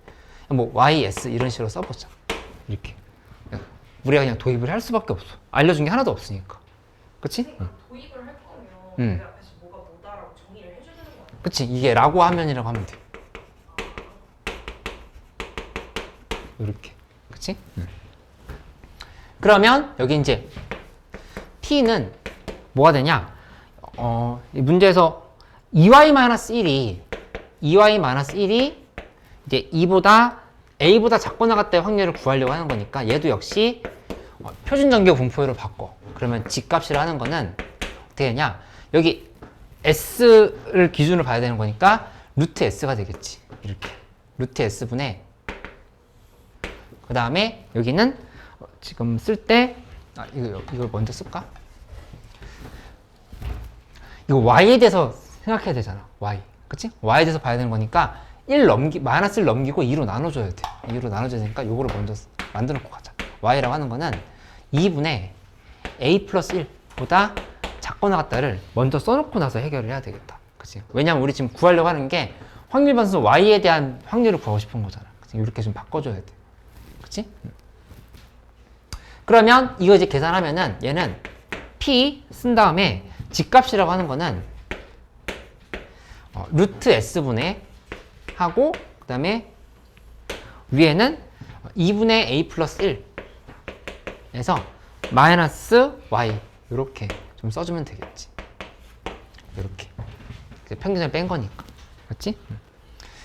뭐 ys 이런 식으로 써보자. 이렇게 우리가 그냥 도입을 할 수밖에 없어. 알려준 게 하나도 없으니까. 그치? 그러니까 도입을 할 거면 그 앞에서 뭐가 뭐다라고 정의를 해줘야 되는 거 아니야? 그치? 이게 라고 하면이라고 하면 돼. 이렇게. 그치? 그러면 여기 이제 p는 뭐가 되냐? 이 문제에서 2y-1이 이제 2보다 a보다 작거나 같다 확률을 구하려고 하는 거니까 얘도 역시 표준 정규 분포율로 바꿔. 그러면 집값이라 하는 거는 어떻게 되냐? 여기 s를 기준으로 봐야 되는 거니까 루트 s가 되겠지. 이렇게 루트 s분의 그 다음에 여기는 지금 쓸 때 이걸 먼저 쓸까? 이거 y에 대해서 생각해야 되잖아. y. 그치? y에 대해서 봐야 되는 거니까 마이너스를 넘기고 2로 나눠줘야 돼. 2로 나눠줘야 되니까 요거를 먼저 만들어 놓고 가자. y라고 하는 거는 2분의 a 플러스 1보다 작거나 같다를 먼저 써놓고 나서 해결을 해야 되겠다. 그치? 왜냐면 우리 지금 구하려고 하는 게 확률 변수 y에 대한 확률을 구하고 싶은 거잖아. 그치? 이렇게 좀 바꿔줘야 돼. 그치? 그러면 이거 이제 계산하면은 얘는 p 쓴 다음에 집값이라고 하는 거는 루트 s분의 하고 그 다음에 위에는 2분의 a 플러스 1 에서 마이너스 y 이렇게 좀 써주면 되겠지. 이렇게 평균을 뺀 거니까. 맞지?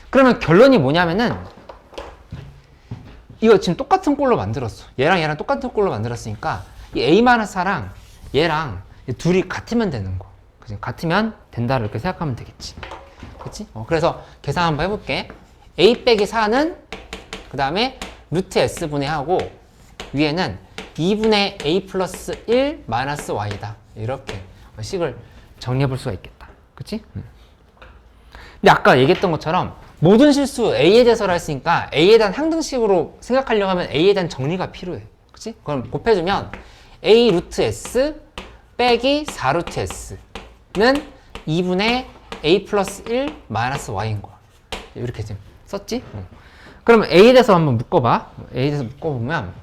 그러면 결론이 뭐냐면은 이거 지금 똑같은 꼴로 만들었어. 얘랑 똑같은 꼴로 만들었으니까 이 a-4랑 얘랑 둘이 같으면 되는 거. 그치? 같으면 된다 이렇게 생각하면 되겠지. 그치? 그래서 계산 한번 해볼게. a 빼기 4는 그 다음에 루트 s분의 하고 위에는 2분의 a 플러스 1 마이너스 y다. 이렇게 식을 정리해 볼 수가 있겠다. 그치? 근데 아까 얘기했던 것처럼 모든 실수 a에 대해서라 했으니까 a에 대한 항등식으로 생각하려고 하면 a에 대한 정리가 필요해. 그치? 그럼 곱해주면 a 루트 s 빼기 4 루트 s는 2분의 a 플러스 1 마이너스 y인 거야. 이렇게 지금 썼지? 그러면 a에 대해서 한번 묶어봐. a에 대해서 묶어보면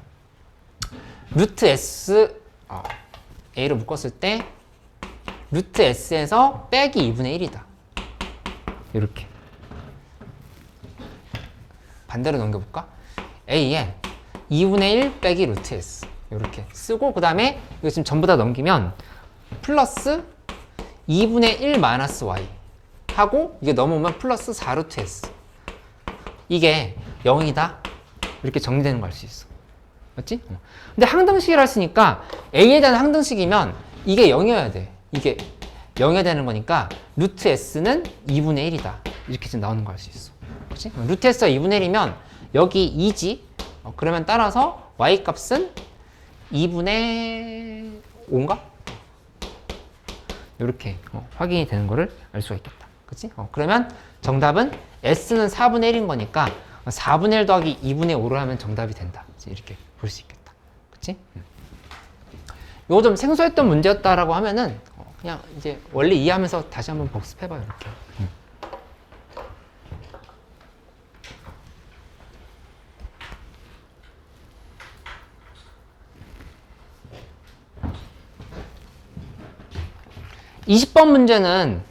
루트 s a로 묶었을 때 루트 s에서 빼기 2분의 1이다. 이렇게 반대로 넘겨볼까? a에 2분의 1 빼기 루트 s 이렇게 쓰고 그 다음에 이거 지금 전부 다 넘기면 플러스 2분의 1 마이너스 y 하고 이게 넘어오면 플러스 4 루트 s 이게 0이다 이렇게 정리되는 걸 알 수 있어. 맞지? 근데 항등식이라 했으니까 a에 대한 항등식이면 이게 0이어야 돼. 이게 0이어야 되는 거니까 루트 s는 2분의 1이다 이렇게 지금 나오는 걸 알 수 있어. 그치? 루트 s가 2분의 1이면 여기 2지. 그러면 따라서 y 값은 2분의 5인가? 이렇게 확인이 되는 거를 알 수가 있겠다. 그치? 그러면 정답은 s는 4분의 1인 거니까 4분의 1 더하기 2분의 5를 하면 정답이 된다. 이렇게 볼 수 있겠다. 그치? 요거 좀 생소했던 문제였다라고 하면은 그냥 이제 원리 이해하면서 다시 한번 복습해봐요. 이렇게. 20번 문제는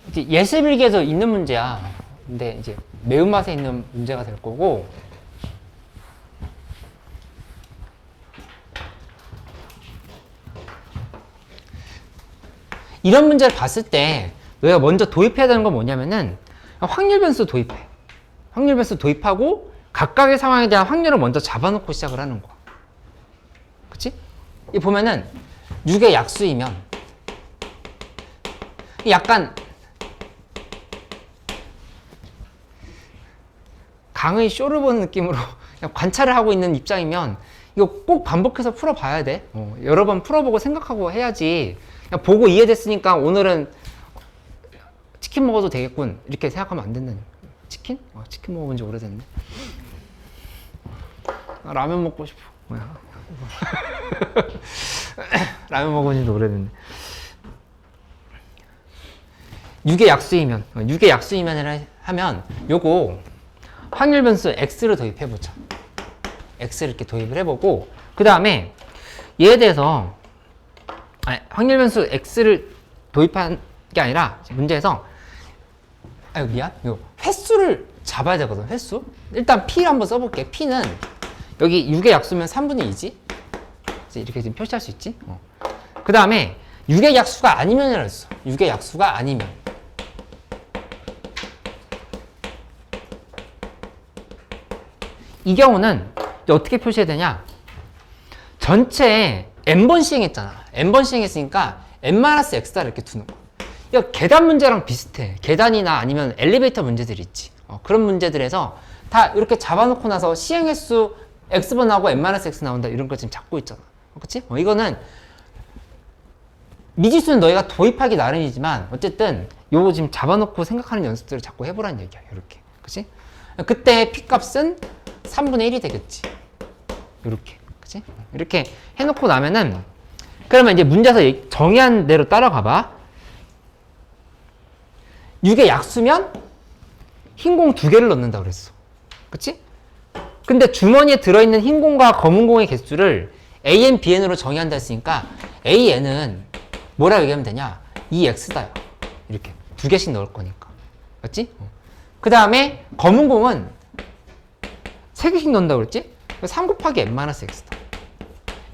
이제 예습일기에서 있는 문제야. 근데 이제 매운맛에 있는 문제가 될 거고, 이런 문제를 봤을 때 너희가 먼저 도입해야 되는 건 뭐냐면은 확률 변수 도입해. 확률 변수 도입하고 각각의 상황에 대한 확률을 먼저 잡아놓고 시작을 하는 거야. 그치? 이 보면은 6의 약수이면 약간 강의 쇼를 보는 느낌으로 그냥 관찰을 하고 있는 입장이면 이거 꼭 반복해서 풀어봐야 돼. 여러 번 풀어보고 생각하고 해야지. 그냥 보고 이해됐으니까 오늘은 치킨 먹어도 되겠군 이렇게 생각하면 안 된다니. 치킨? 치킨 먹어본 지 오래됐네. 라면 먹고 싶어. 뭐야? 라면 먹은 지도 오래됐네. 6의 약수이면, 6의 약수이면을 하면 요거 확률 변수 x를 도입해보자. x를 이렇게 도입을 해보고 그 다음에 얘에 대해서 확률 변수 x를 도입한 게 아니라 문제에서 미안, 이거 횟수를 잡아야 되거든. 횟수. 일단 p를 한번 써볼게. p는 여기 6의 약수면 3분의 2지. 이렇게 지금 표시할 수 있지. 그 다음에 6의 약수가 아니면이라 했어. 6의 약수가 아니면. 이 경우는 어떻게 표시해야 되냐? 전체에 n번 시행했잖아. n번 시행했으니까 n-x다 이렇게 두는 거야. 이거 계단 문제랑 비슷해. 계단이나 아니면 엘리베이터 문제들 있지. 그런 문제들에서 다 이렇게 잡아놓고 나서 시행 횟수 x번 나오고 n-x 나온다 이런 거 지금 잡고 있잖아. 그치? 이거는 미지수는 너희가 도입하기 나름이지만 어쨌든 요거 지금 잡아놓고 생각하는 연습들을 자꾸 해보라는 얘기야. 이렇게. 그치? 그때 p 값은 3분의 1이 되겠지. 이렇게. 그치? 이렇게 해놓고 나면은 그러면 이제 문제에서 정의한 대로 따라가봐. 6의 약수면 흰 공 2개를 넣는다 그랬어. 그치? 근데 주머니에 들어있는 흰 공과 검은 공의 개수를 AN, BN으로 정의한다 했으니까 AN은 뭐라고 얘기하면 되냐? 2X다. 이렇게 2개씩 넣을 거니까. 맞지? 그 다음에 검은 공은 3개씩 넣는다고 그랬지? 3 곱하기 n-x다.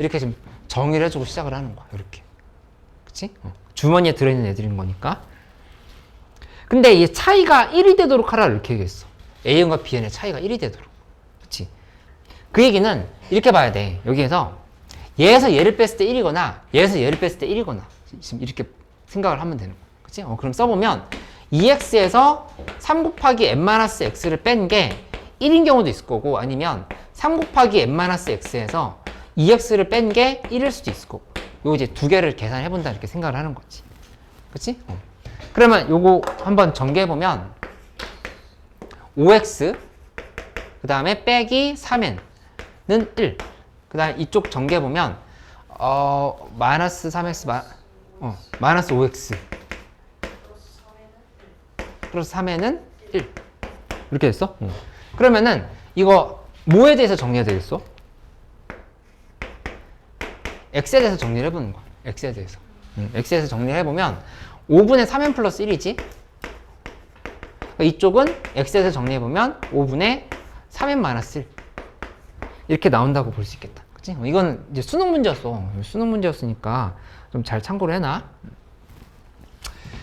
이렇게 좀 정의를 해주고 시작을 하는 거야. 이렇게. 그치? 주머니에 들어있는 애들인 거니까. 근데 이 차이가 1이 되도록 하라 이렇게 얘기했어. AN과 BN의 차이가 1이 되도록. 그치? 그 얘기는 이렇게 봐야 돼. 여기에서 얘에서 얘를 뺐을 때 1이거나 얘에서 얘를 뺐을 때 1이거나 지금 이렇게 생각을 하면 되는 거야. 그치? 그럼 써보면 2x에서 3 곱하기 n-x를 뺀 게 1인 경우도 있을 거고 아니면 3 곱하기 n-x에서 2x를 뺀 게 1일 수도 있을 거고 요 이제 두 개를 계산해 본다 이렇게 생각을 하는 거지. 그치? 그러면 요거 한번 전개해보면 5x 그 다음에 빼기 3n은 1 그 다음에 이쪽 전개해보면 마이너스 3x 마이너스 5x 플러스 3n은 1 이렇게 됐어? 그러면은 이거 뭐에 대해서 정리해야 되겠어? x에 대해서 정리를 해보는 거야. x에 대해서. x에 대해서 정리를 해보면 5분의 3n 플러스 1이지? 이쪽은 x에 대해서 정리해보면 5분의 3n 마이너스 1 이렇게 나온다고 볼 수 있겠다. 그치? 이건 이제 수능 문제였어. 수능 문제였으니까 좀 잘 참고를 해놔.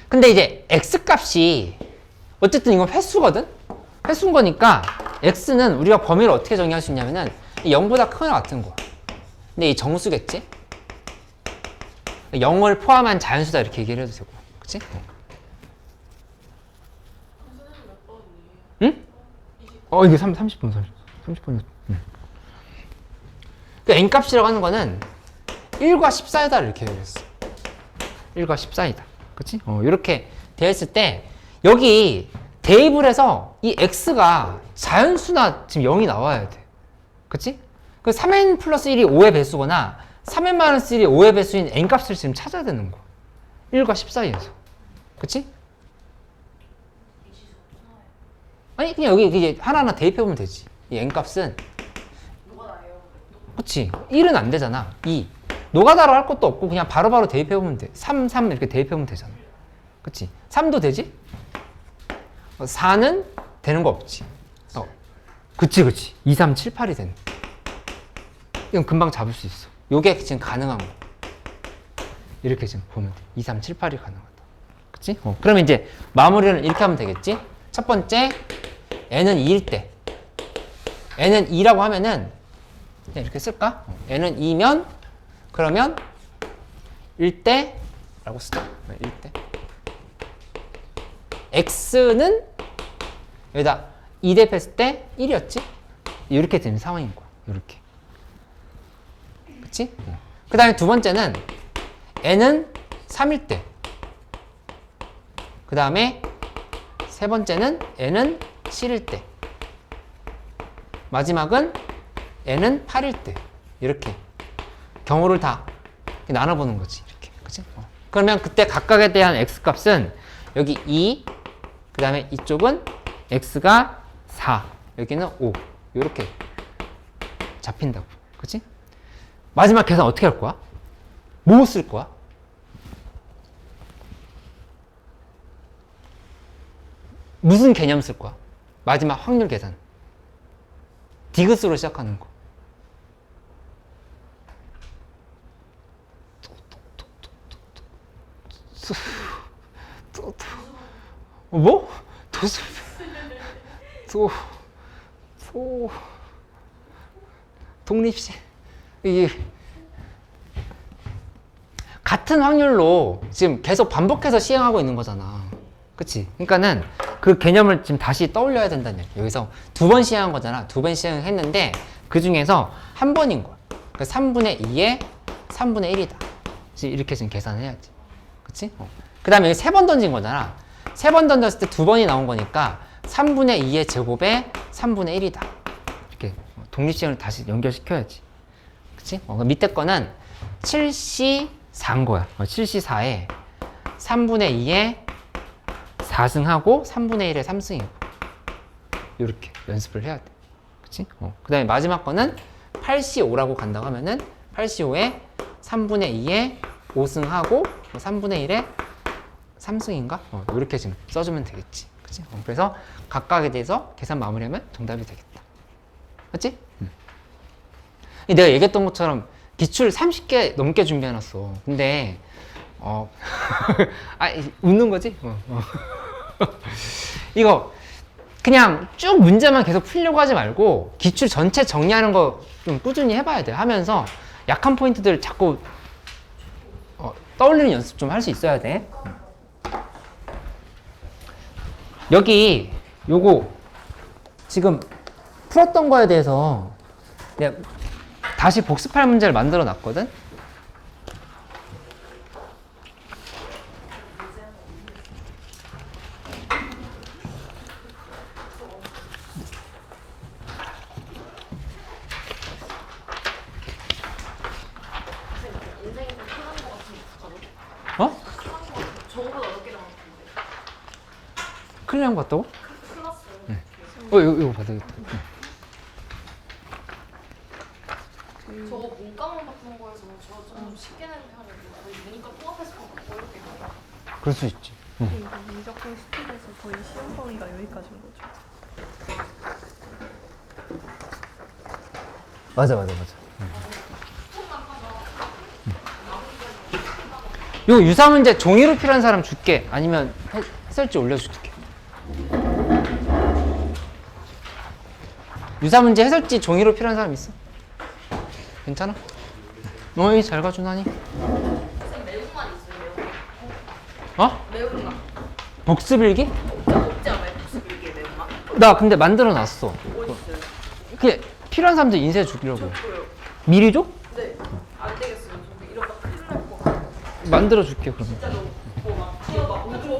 근데 이제 x 값이 어쨌든 이건 횟수거든? 횟수인 거니까 x는 우리가 범위를 어떻게 정의할 수 있냐면은 0보다 크거나 같은 거야. 근데 이 정수겠지? 0을 포함한 자연수다 이렇게 얘기를 해도 되고. 그치? 응? 이게 30분. 그 n값이라고 하는 거는 1과 14이다 이렇게 얘기했어. 1과 14이다. 그치? 이렇게 되었을 때 여기 대입을 해서 이 x가 자연수나 지금 0이 나와야 돼. 그치? 그 3n 플러스 1이 5의 배수거나 3n 마이너스 1이 5의 배수인 n값을 지금 찾아야 되는 거야. 1과 10 사이에서. 그치? 아니 그냥 여기 이제 하나하나 대입해보면 되지. 이 n값은 그치? 1은 안 되잖아. 2. 노가다로 할 것도 없고 그냥 바로바로 대입해보면 돼. 3 이렇게 대입해보면 되잖아. 그치? 3도 되지? 4는 되는 거 없지. 그치. 2, 3, 7, 8이 되는. 이건 금방 잡을 수 있어. 요게 지금 가능한 거. 이렇게 지금 보면 돼. 2, 3, 7, 8이 가능하다. 그치? 그러면 이제 마무리를 이렇게 하면 되겠지? 첫 번째, n은 2일 때. n은 2라고 하면은, 그냥 이렇게 쓸까? n은 2면, 그러면 1대, 라고 쓰자. 1대. x는 여기다 2 대입했을 때 1이었지? 이렇게 되는 상황인 거야. 이렇게. 그치? 그 다음에 두 번째는 n은 3일 때. 그 다음에 세 번째는 n은 7일 때. 마지막은 n은 8일 때. 이렇게 경우를 다 나눠보는 거지. 이렇게. 그치? 그러면 그때 각각에 대한 x값은 여기 2, 그 다음에 이쪽은 x가 4, 여기는 5. 이렇게 잡힌다고. 그치? 마지막 계산 어떻게 할 거야? 뭐 쓸 거야? 무슨 개념 쓸 거야? 마지막 확률 계산. 디귿으로 시작하는 거. 뭐? 독립시. 이게 같은 확률로 지금 계속 반복해서 시행하고 있는 거잖아. 그치? 그러니까는 그 개념을 지금 다시 떠올려야 된다는 얘기야. 여기서 두 번 시행한 거잖아. 두 번 시행했는데 그 중에서 한 번인 거야. 그러니까 3분의 2에 3분의 1이다. 이렇게 지금 계산을 해야지. 그치? 그 다음에 세 번 던진 거잖아. 세 번 던졌을 때 두 번이 나온 거니까 3분의 2의 제곱에 3분의 1이다. 이렇게 독립시행을 다시 연결시켜야지. 그치? 밑에 거는 7C4인 거야. 7C4에 3분의 2에 4승하고 3분의 1에 3승이고. 이렇게 연습을 해야 돼. 그치? 그 다음에 마지막 거는 8C5라고 간다고 하면은 8C5에 3분의 2에 5승하고 3분의 1에 3승인가? 이렇게 지금 써주면 되겠지. 그치? 그래서 각각에 대해서 계산 마무리하면 정답이 되겠다. 맞지? 내가 얘기했던 것처럼 기출 30개 넘게 준비해놨어. 근데 웃는 거지? 이거 그냥 쭉 문제만 계속 풀려고 하지 말고 기출 전체 정리하는 거 좀 꾸준히 해봐야 돼. 하면서 약한 포인트들 자꾸 떠올리는 연습 좀 할 수 있어야 돼. 여기 요거 지금 풀었던 거에 대해서 내가 다시 복습할 문제를 만들어 놨거든. 어? 저거보다 어렵게 나왔는데. 큰일 난 거 같다고? 클났어요. 응. 이거 받아야겠다. 저거 문과만 바꾸는 거에서 저 좀 쉽게 내는 편이고 거의 문과 통합해서 어렵게 나와요. 그럴 수 있지. 이거 무조건 스킬에서 거의 시험 범위가 여기까지인 거죠. 맞아. 이거 유사 문제 종이로 필요한 사람 줄게. 아니면 해설지 올려줄게. 유사 문제 해설지 종이로 필요한 사람 있어? 괜찮아? 어이 잘 가주나니? 선생님 매운맛 있어요. 매운맛. 복습일기? 없지 않아요? 무슨 이게 매운맛? 나 근데 만들어 놨어. 어디 있어요? 그게 필요한 사람들 인쇄해 주려고. 저요. 미리 줘? 네. 안 되겠어요. 저 이러다 큰일 날 것 같아요. 만들어 줄게 그러면. 진짜 너무 막 우주